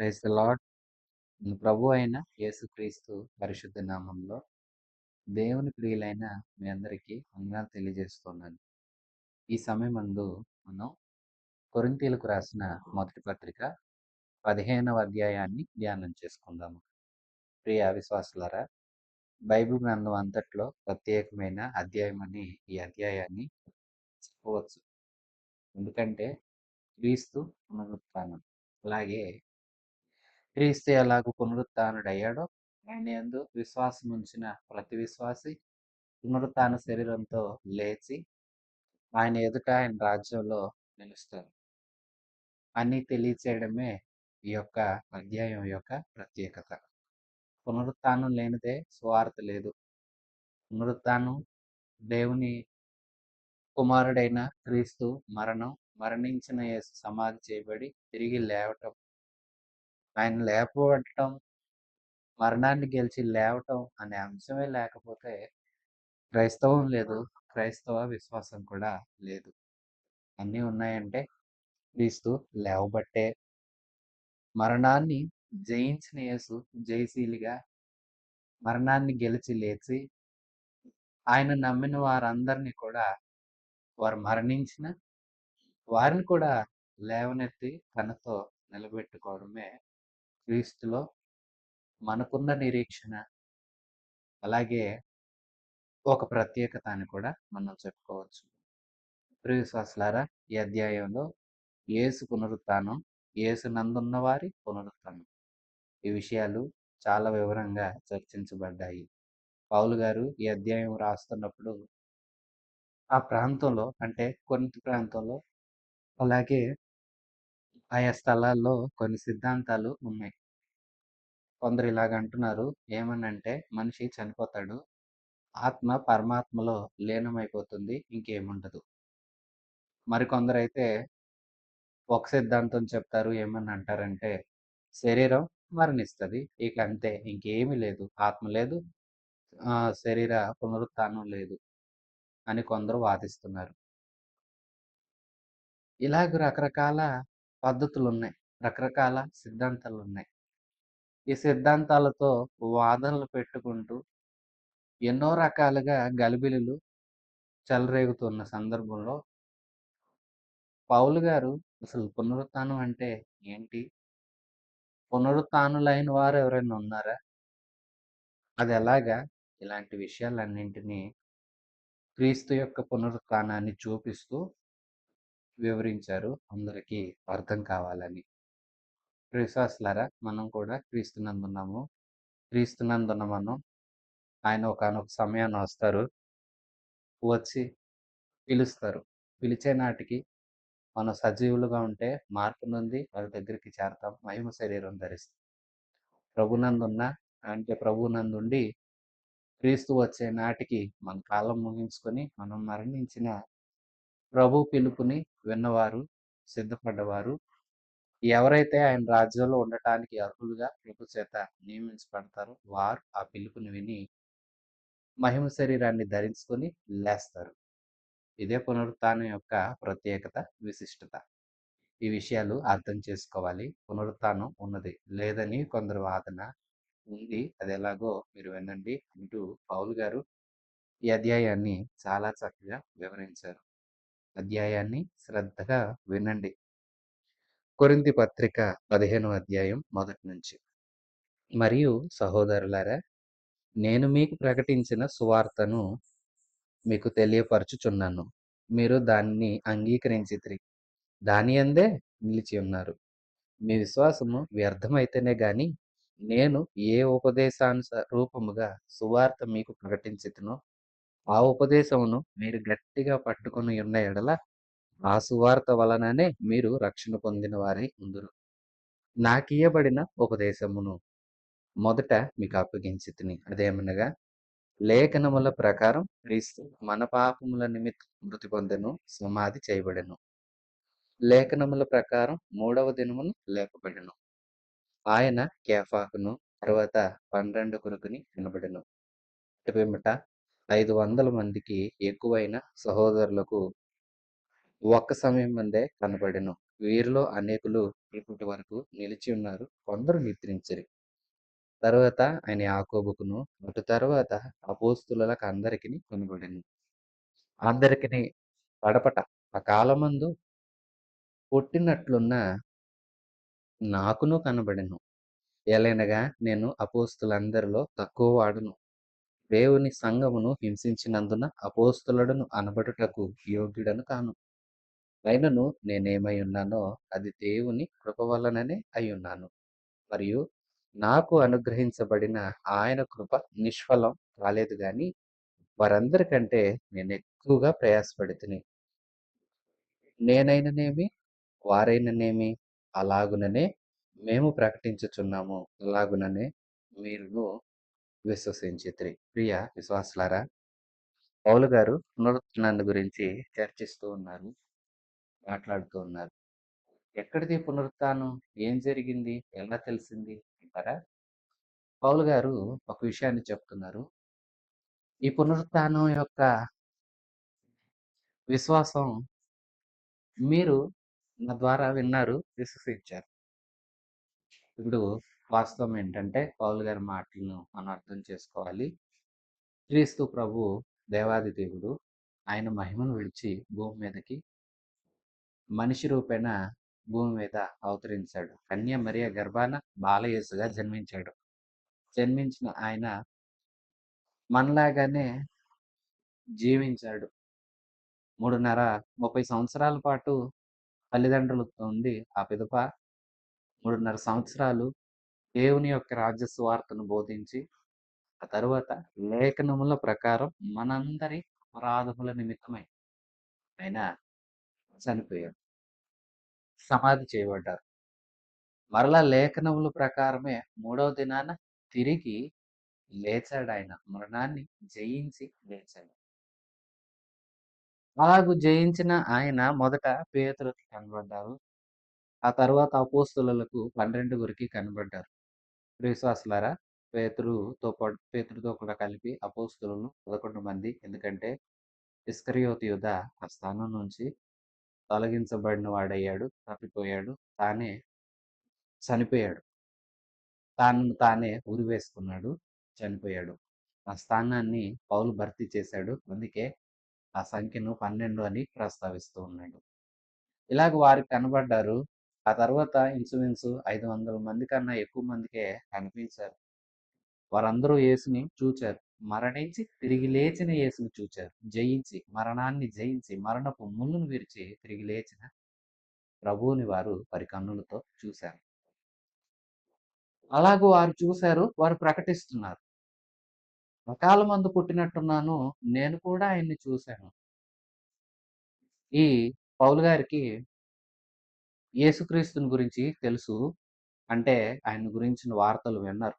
Praise the lord. ప్రభు అయిన యేసుక్రీస్తు పరిశుద్ధ నామంలో దేవుని ప్రియులైన మీ అందరికీ వందనాలు తెలియజేస్తున్నాను. ఈ సమయమందు మనం కొరింథీయులకు రాసిన మొదటి పత్రిక 15వ అధ్యాయాన్ని ధ్యానం చేసుకుందాము. ప్రియ విశ్వాసులారా, బైబిల్ గ్రంథం అంతట్లో ప్రత్యేకమైన అధ్యాయం అని ఈ అధ్యాయాన్ని చెప్పవచ్చు. ఎందుకంటే క్రీస్తు పునరుత్థానం. అలాగే క్రీస్తు ఎలాగూ పునరుత్థానుడయ్యాడో ఆయన యందు విశ్వాసం ఉంచిన ప్రతి విశ్వాసి పునరుత్థాన శరీరంతో లేచి ఆయన ఎదుట ఆయన రాజ్యంలో నిలుస్తారు అని తెలియచేయడమే ఈ యొక్క అధ్యాయం యొక్క ప్రత్యేకత. పునరుత్థానం లేనిదే సువార్త లేదు. పునరుత్థానం దేవుని కుమారుడైన క్రీస్తు మరణించిన యేసు సమాధి చేయబడి తిరిగి లేవటం, ఆయన లేపబడటం, మరణాన్ని గెలిచి లేవటం అనే అంశమే లేకపోతే క్రైస్తవం లేదు, క్రైస్తవ విశ్వాసం కూడా లేదు. అన్నీ ఉన్నాయంటే క్రీస్తు లేవబట్టే. మరణాన్ని జయించిన యేసు జయశీలిగా మరణాన్ని గెలిచి లేచి ఆయన నమ్మిన వారందరినీ కూడా, వారు మరణించిన వారిని కూడా లేవనెత్తి తనతో నిలబెట్టుకోవడమే క్రీస్తులో మనకున్న నిరీక్షణ. అలాగే ఒక ప్రత్యేకత అని కూడా మనం చెప్పుకోవచ్చు. ప్రియ విశ్వాసులారా, ఈ అధ్యాయంలో యేసు పునరుత్థానం, యేసు నందున్న వారి పునరుత్థానం, ఈ విషయాలు చాలా వివరంగా చర్చించబడ్డాయి. పౌలు గారు ఈ అధ్యాయం రాస్తున్నప్పుడు ఆ ప్రాంతంలో, అంటే కొరింథీ ప్రాంతంలో, అలాగే ఆయా స్థలాల్లో కొన్ని సిద్ధాంతాలు ఉన్నాయి. కొందరు ఇలాగ అంటున్నారు, ఏమనంటే మనిషి చనిపోతాడు, ఆత్మ పరమాత్మలో లీనమైపోతుంది, ఇంకేముండదు. మరికొందరైతే ఒక సిద్ధాంతం చెప్తారు. ఏమని అంటారంటే శరీరం మరణిస్తది, ఇక అంతే, ఇంకేమీ లేదు, ఆత్మ లేదు, శరీర పునరుత్థానం లేదు అని కొందరు వాదిస్తున్నారు. ఇలాగ రకరకాల పద్ధతులున్నాయి, రకరకాల సిద్ధాంతాలున్నాయి. ఈ సిద్ధాంతాలతో వాదనలు పెట్టుకుంటూ ఎన్నో రకాలుగా గలిబిలులు చెలరేగుతున్న సందర్భంలో పౌలు గారు అసలు పునరుత్థానం అంటే ఏంటి, పునరుత్థానులైన వారు ఎవరైనా ఉన్నారా, అది ఎలాగా, ఇలాంటి విషయాలన్నింటినీ క్రీస్తు యొక్క పునరుత్థానాన్ని చూపిస్తూ వివరించారు, అందరికీ అర్థం కావాలని. విశ్వాసులారా, మనం కూడా క్రీస్తునందున్నాము. క్రీస్తునందున్న మనం, ఆయన ఒకానొక సమయాన్ని వస్తారు, వచ్చి పిలుస్తారు. పిలిచే నాటికి మనం సజీవులుగా ఉంటే మార్పు నొంది వారి దగ్గరికి చేరతాం, మహిమ శరీరం ధరిస్తాం. ప్రభునందున్న, అంటే ప్రభునందుండి క్రీస్తు వచ్చే నాటికి మన కాలం ముగించుకొని మనం మరణించిన ప్రభు పిలుపుని విన్నవారు, సిద్ధపడ్డవారు, ఎవరైతే ఆయన రాజ్యంలో ఉండటానికి అర్హులుగా ప్రభు చేత నియమించబడతారో వారు ఆ పిలుపుని విని మహిమ శరీరాన్ని ధరించుకొని లేస్తారు. ఇదే పునరుత్థానం యొక్క ప్రత్యేకత, విశిష్టత. ఈ విషయాలు అర్థం చేసుకోవాలి. పునరుత్థానం ఉన్నది లేదని కొందరు వాదన, ఉంది, అది ఎలాగో మీరు వినండి అంటూ పౌలు గారు ఈ అధ్యాయాన్ని చాలా చక్కగా వివరించారు. అధ్యాయాన్ని శ్రద్ధగా వినండి. కొరింథీ పత్రిక 15వ అధ్యాయం మొదటి నుంచి. మరియు సహోదరులారా, నేను మీకు ప్రకటించిన సువార్తను మీకు తెలియపరచుచున్నాను, మీరు దానిని అంగీకరించితిరి, దాని యందే నిలిచి ఉన్నారు. మీ విశ్వాసము వ్యర్థమైతేనే గాని నేను ఏ ఉపదేశానురూపముగా సువార్త మీకు ప్రకటించితినో ఆ ఉపదేశమును మీరు గట్టిగా పట్టుకొని ఉన్న ఎడల ఆ సువార్త వలననే మీరు రక్షణ పొందిన వారై ఉందురు. నాకియ్యబడిన ఉపదేశమును మొదట మీకు అప్పగించితిని, అదేమనగా లేఖనముల ప్రకారం క్రీస్తు మన పాపముల నిమిత్తం మృతి పొందెను, సమాధి చేయబడెను, లేఖనముల ప్రకారం 3వ దినమున లేపబడెను. ఆయన కేఫాకును తరువాత 12 కొరకుని కనబడెను. పిమ్మట 500 మందికి ఎక్కువైన సహోదరులకు ఒక్క సమయం మందే కనబడెను. వీరిలో అనేకులు ఇప్పటి వరకు నిలిచి ఉన్నారు. కొందరు నిద్రించిరి. తరువాత ఆయన యాకోబుకును, అటు తరువాత అపోస్తలులకు అందరికిని కనబడెను. అందరికిని కడపట ఆ కాలమందు పుట్టినట్లున్న నాకును కనబడెను. ఏలైనగా నేను అపోస్తలులందరిలో తక్కువ వాడును. దేవుని సంఘమును హింసించినందున అపోస్తలుడను అనబడుటకు యోగ్యుడను కాను. అయినను నేనేమై ఉన్నానో అది దేవుని కృప వలననే అయ్యున్నాను. మరియు నాకు అనుగ్రహించబడిన ఆయన కృప నిష్ఫలం కాలేదు గాని వారందరికంటే నేనెక్కువగా ప్రయాసపడితిని. నేనైననేమి, వారైననేమి అలాగుననే మేము ప్రకటించుచున్నాము. అలాగుననే మీరును విశ్వసించితిరి. ప్రియ విశ్వాసులారా, పౌలు గారు పునరుత్థానాన్ని గురించి చర్చిస్తూ ఉన్నారు. మాట్లాడుతూ ఉన్నారు. ఎక్కడిది పునరుత్థానం? ఏం జరిగింది? ఎలా తెలిసింది అంటారా? పౌలు గారు ఒక విషయాన్ని చెప్తున్నారు. ఈ పునరుత్థానం యొక్క విశ్వాసం మీరు నా ద్వారా విన్నారు, విశ్వసించారు. ఇప్పుడు వాస్తవం ఏంటంటే పౌలు గారి మాటలను మనం అర్థం చేసుకోవాలి. క్రీస్తు ప్రభువు దేవాది దేవుడు. ఆయన మహిమను విడిచి భూమి మీదకి మనిషి రూపేణ భూమి మీద అవతరించాడు. కన్య మరియ గర్భాన బాలయేసుగా జన్మించాడు. జన్మించిన ఆయన మనలాగానే జీవించాడు. 30 సంవత్సరాల పాటు తల్లిదండ్రులతో ఉండి, ఆ పిదప 3.5 సంవత్సరాలు దేవుని యొక్క రాజ్య సువార్తను బోధించి, ఆ తరువాత లేఖనముల ప్రకారం మనందరి అపరాధముల నిమిత్తమై ఆయన చనిపోయాడు. సమాధి చేయబడ్డారు. మరలా లేఖనముల ప్రకారమే మూడవ దినాన తిరిగి లేచాడాయన. మరణాన్ని జయించి లేచాడు. అలాగు జయించిన ఆయన మొదట పేతురుకి కనబడ్డారు. ఆ తర్వాత అపోస్తలులకు 12 కనబడ్డారు. విశ్వాసులారా, పేతురుతో కూడా కలిపి అపోస్తలులు 11 మంది. ఎందుకంటే ఇస్కరియోతు యూదా ఆ స్థానం నుంచి తొలగించబడిన వాడయ్యాడు, తప్పిపోయాడు, తానే చనిపోయాడు. తాను తానే ఉరివేసుకున్నాడు, చనిపోయాడు. ఆ స్థానాన్ని పౌలు భర్తీ చేశాడు. అందుకే ఆ సంఖ్యను 12 అని ప్రస్తావిస్తూ ఉన్నాడు. ఇలాగ వారికి కనబడ్డారు. ఆ తర్వాత ఇంచుమించు 500 మంది కన్నా ఎక్కువ మందికే కనిపించారు. వారందరూ యేసుని చూచారు. మరణించి తిరిగి లేచిన యేసుని చూచారు. జయించి, మరణాన్ని జయించి, మరణపు ముళ్ళును విరిచి తిరిగి లేచిన ప్రభువుని వారు వారి కన్నులతో చూశారు. అలాగూ వారు చూశారు, వారు ప్రకటిస్తున్నారు. అకాలమందు పుట్టినట్టున్నాను, నేను కూడా ఆయన్ని చూశాను. ఈ పౌలు గారికి యేసుక్రీస్తుని గురించి తెలుసు. అంటే ఆయన గురించిన వార్తలు విన్నారు.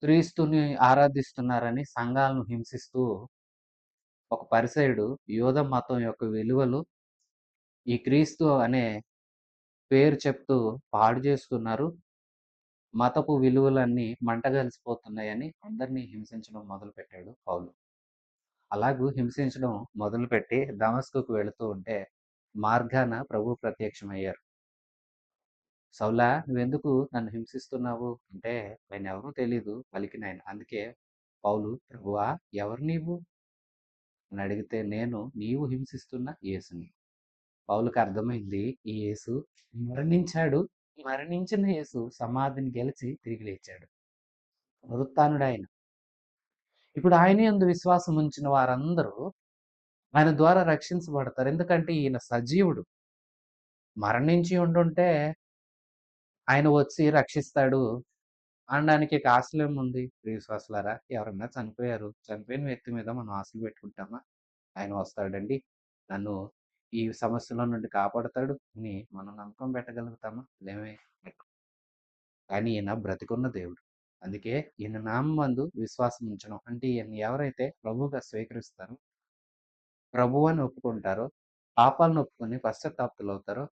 క్రీస్తుని ఆరాధిస్తున్నారని సంఘాలను హింసిస్తూ ఒక పరిసయ్యుడు యూద మతం యొక్క విలువలు ఈ క్రీస్తు అనే పేరు చెప్తూ పాడు చేస్తున్నారు. మతపు విలువలన్నీ మంటగలిసిపోతున్నాయని అందరినీ హింసించడం మొదలుపెట్టాడు పౌలు. అలాగూ హింసించడం మొదలుపెట్టి దమస్కుకు వెళుతూ ఉంటే మార్గాన ప్రభు ప్రత్యక్షమయ్యారు. సౌలా, నువ్వెందుకు నన్ను హింసిస్తున్నావు అంటే ఆయనెవరో తెలీదు పలికినాయన. అందుకే పౌలు, ప్రభువా ఎవరు నీవు అని అడిగితే, నేను నీవు హింసిస్తున్న యేసుని. పౌలుకి అర్థమైంది, ఈ యేసు మరణించాడు. మరణించిన యేసు సమాధిని గెలిచి తిరిగి లేచాడు. పునరుత్థానుడాయన. ఇప్పుడు ఆయన యందు విశ్వాసం ఉంచిన వారందరూ ఆయన ద్వారా రక్షించబడతారు. ఎందుకంటే ఈయన సజీవుడు. మరణించి ఉండుంటే ఆయన వచ్చి రక్షిస్తాడు అనడానికి ఇక ఆశలేముంది? ప్రియ విశ్వాసులారా, ఎవరన్నా చనిపోయారు. చనిపోయిన వ్యక్తి మీద మనం ఆశలు పెట్టుకుంటామా? ఆయన వస్తాడండి, నన్ను ఈ సమస్యలో నుండి కాపాడతాడు అని మనం నమ్మకం పెట్టగలుగుతామా? లేమే. కానీ ఈయన బ్రతికున్న దేవుడు. అందుకే ఈయన నామందు విశ్వాసం ఉంచడం అంటే ఈయన్ని ఎవరైతే ప్రభువుగా స్వీకరిస్తారో, ప్రభువు అని ఒప్పుకుంటారో, పాపాలను ఒప్పుకొని పశ్చాత్తాపతులవుతారో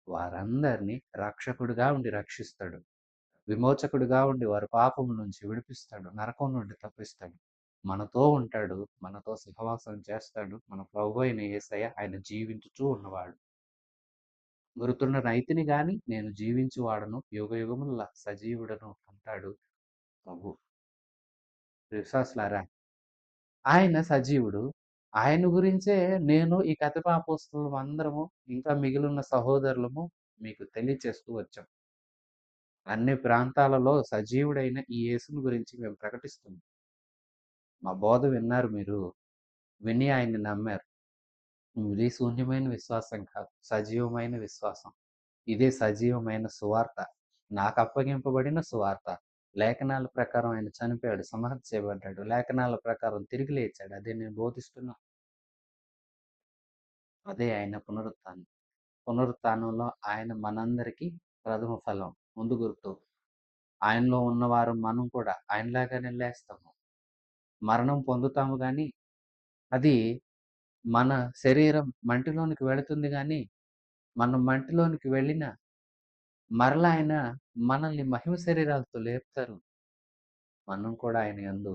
వారందరినీ రక్షకుడిగా ఉండి రక్షిస్తాడు. విమోచకుడిగా ఉండి వారి పాపము నుంచి విడిపిస్తాడు. నరకం నుండి తప్పిస్తాడు. మనతో ఉంటాడు. మనతో సహవాసం చేస్తాడు. మన ప్రభువైన యేసయ్య ఆయన జీవించుచూ ఉన్నవాడు. మృతుడనైతిని గాని నేను జీవించువాడను, యుగయుగముల సజీవుడను అంటాడు ప్రభువు. విశ్వాసులారా, ఆయన సజీవుడు. ఆయన గురించే నేను ఈ కథప అపోస్తలుమందరము, ఇంకా మిగిలిన సహోదరులము మీకు తెలియచేస్తూ వచ్చాం. అన్ని ప్రాంతాలలో సజీవుడైన ఈ యేసుని గురించి మేము ప్రకటిస్తున్నాం. మా బోధ విన్నారు మీరు. విని ఆయన్ని నమ్మారు. ఇది శూన్యమైన విశ్వాసం కాదు. సజీవమైన విశ్వాసం. ఇదే సజీవమైన సువార్త. నాకు అప్పగింపబడిన సువార్త. లేఖనాల ప్రకారం ఆయన చనిపోయాడు, సమాధి చేయబడ్డాడు. లేఖనాల ప్రకారం తిరిగి లేచాడు. అదే నేను బోధిస్తున్నా. అదే ఆయన పునరుత్థానం. పునరుత్థానంలో ఆయన మనందరికీ ప్రథమ ఫలం, ముందు గుర్తు. ఆయనలో ఉన్నవారు మనం కూడా ఆయనలాగానే లేస్తాము. మరణం పొందుతాము గానీ, అది మన శరీరం మంటిలోనికి వెళుతుంది గానీ, మనం మంటిలోనికి వెళ్ళినా మరలా ఆయన మనల్ని మహిమ శరీరాలతో లేపుతారు. మనం కూడా ఆయన యందు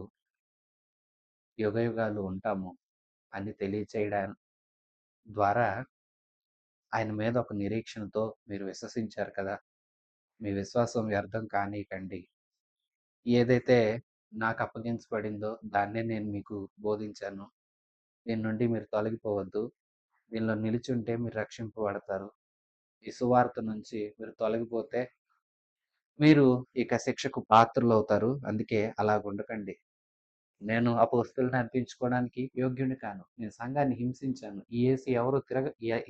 యుగయుగాలు ఉంటాము అని తెలియచేయడం ద్వారా ఆయన మీద ఒక నిరీక్షణతో మీరు విశ్వసించారు కదా! మీ విశ్వాసం వ్యర్థం కానీయకండి. ఏదైతే నాకు అప్పగించబడిందో దాన్నే నేను మీకు బోధించాను. దీని నుండి మీరు తొలగిపోవద్దు. దీనిలో నిలిచుంటే మీరు రక్షింపబడతారు. ఈ సువార్త నుంచి మీరు తొలగిపోతే మీరు ఇక శిక్షకు పాత్రులవుతారు. అందుకే అలాగుండకండి. నేను అపోస్తలుని అనిపించుకోవడానికి యోగ్యుడిని కాను. నేను సంఘాన్ని హింసించాను. ఈ యేసు ఎవరో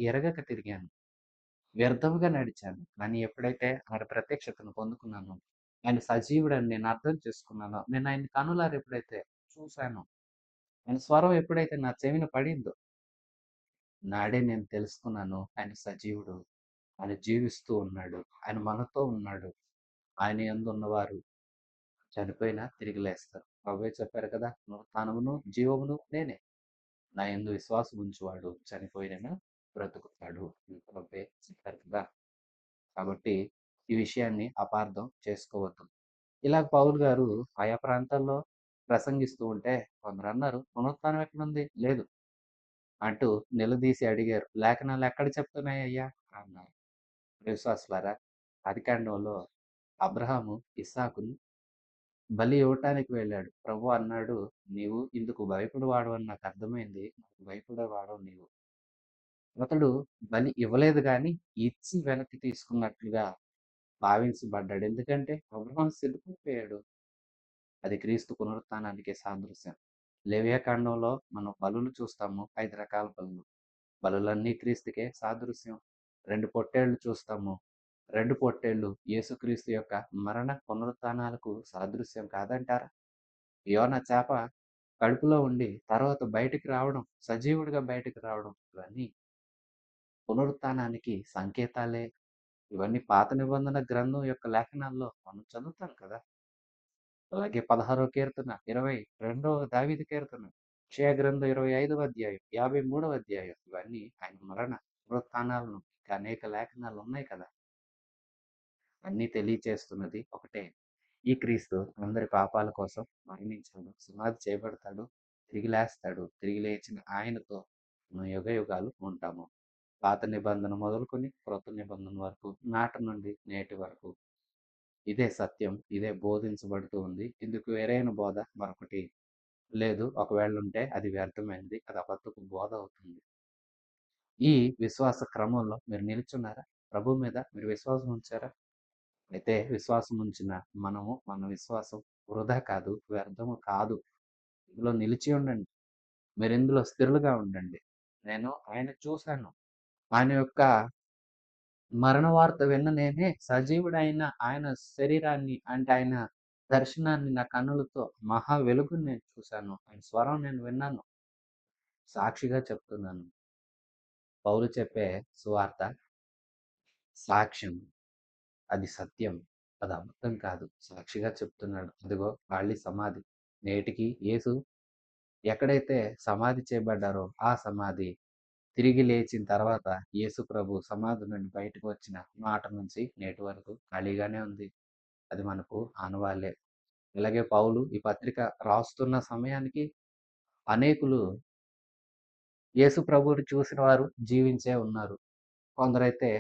ఎరగక తిరిగాను. వ్యర్థముగా నడిచాను. కానీ ఎప్పుడైతే ఆయన ప్రత్యక్షతను పొందుకున్నానో, ఆయన సజీవుడని నేను అర్థం చేసుకున్నానో, నేను ఆయన కనులారా ఎప్పుడైతే చూసానో, ఆయన స్వరం ఎప్పుడైతే నా చెవిన పడిందో, నాడే నేను తెలుసుకున్నాను ఆయన సజీవుడు. ఆయన జీవిస్తూ ఉన్నాడు. ఆయన మనతో ఉన్నాడు. ఆయన యందు ఉన్నవారు చనిపోయినా తిరిగి లేస్తారు. ప్రభువే చెప్పారు కదా! పునరుత్థానమును, జీవమును నేనే. నా యందు విశ్వాసం ఉంచువాడు చనిపోయినను బ్రతుకుతాడు అని ప్రభువే చెప్పారు కదా! కాబట్టి ఈ విషయాన్ని అపార్థం చేసుకోవద్దు. ఇలాగ పౌలు గారు ఆయా ప్రాంతాల్లో ప్రసంగిస్తూ ఉంటే కొందరన్నారు, పునరుత్థానం ఎక్కడుంది? లేదు అంటూ నిలదీసి అడిగారు. లేఖనాలు ఎక్కడ చెప్తున్నాయ్యా? అన్నారు. విశ్వాసులారా, ఆదికాండంలో అబ్రహాము ఇస్సాకును బలి ఇవ్వటానికి వెళ్ళాడు. ప్రభువు అన్నాడు, నీవు ఇందుకు భయపడేవాడవని నాకు అర్థమైంది. నాకు భయపడేవాడవు నీవు. అతడు బలి ఇవ్వలేదు గాని, ఇచ్చి వెనక్కి తీసుకున్నట్లుగా భావించబడ్డాడు. ఎందుకంటే అబ్రహాం సిద్ధపడిపోయాడు. అది క్రీస్తు పునరుత్థానానికి సాదృశ్యం. లేవియాకాండంలో మనం బలులు చూస్తాము. 5 రకాల బలులు. బలులన్నీ క్రీస్తుకే సాదృశ్యం. 2 పొట్టేళ్లు చూస్తాము. 2 పొట్టేళ్లు యేసుక్రీస్తు యొక్క మరణ పునరుత్థానాలకు సాదృశ్యం కాదంటారా? యోనా చేప కడుపులో ఉండి తర్వాత బయటికి రావడం, సజీవుడిగా బయటికి రావడం ఇవన్నీ పునరుత్థానానికి సంకేతాలే. ఇవన్నీ పాత నిబంధన గ్రంథం యొక్క లేఖనాల్లో మనం చదువుతాం కదా! అలాగే 16వ కీర్తన, 22వ దావీదు కీర్తన, యెషయా గ్రంథం 25వ అధ్యాయం, 53వ అధ్యాయం ఇవన్నీ ఆయన మరణ పునరుత్థానాలను ఇంకా అనేక లేఖనాలు ఉన్నాయి కదా! అన్నీ తెలియచేస్తున్నది ఒకటే. ఈ క్రీస్తు అందరి పాపాల కోసం మరణించాడు, సమాధి చేయబడతాడు, తిరిగి లేస్తాడు. తిరిగి లేచిన ఆయనతో మనం యుగయుగాలు ఉంటాము. పాత నిబంధన మొదలుకొని క్రొత్త నిబంధన వరకు, నాటి నుండి నేటి వరకు ఇదే సత్యం. ఇదే బోధించబడుతూ ఉంది. ఇందుకు వేరైన బోధ మరొకటి లేదు. ఒకవేళ ఉంటే అది వ్యర్థమైనది. అది అబద్ధపు బోధ అవుతుంది. ఈ విశ్వాస క్రమంలో మీరు నిలుచున్నారా? ప్రభు మీద మీరు విశ్వాసం ఉంచారా? అయితే విశ్వాసం ఉంచిన మన విశ్వాసం వృధా కాదు, వ్యర్థము కాదు. ఇందులో నిలిచి ఉండండి. మీరు ఇందులో స్థిరులుగా ఉండండి. నేను ఆయన చూశాను. ఆయన యొక్క మరణ వార్త విన్న నేనే సజీవుడైన ఆయన శరీరాన్ని అంటే ఆయన దర్శనాన్ని నా కన్నులతో మహా వెలుగుని నేను చూశాను. ఆయన స్వరం నేను విన్నాను. సాక్షిగా చెప్తున్నాను. పౌలు చెప్పే సువార్త సాక్ష్యం. అది సత్యం. అది అబద్ధం కాదు. సాక్షిగా చెప్తున్నాడు. అదిగో ఖాళీ సమాధి. నేటికి యేసు ఎక్కడైతే సమాధి చేయబడ్డారో ఆ సమాధి తిరిగి లేచిన తర్వాత యేసు ప్రభు సమాధి నుండి బయటకు వచ్చిన మాట నుంచి నేటి వరకు ఖాళీగానే ఉంది. అది మనకు ఆనవాలే. ఇలాగే పౌలు ఈ పత్రిక రాస్తున్న సమయానికి అనేకులు యేసు ప్రభువుని చూసిన వారు జీవించే ఉన్నారు. కొందరైతే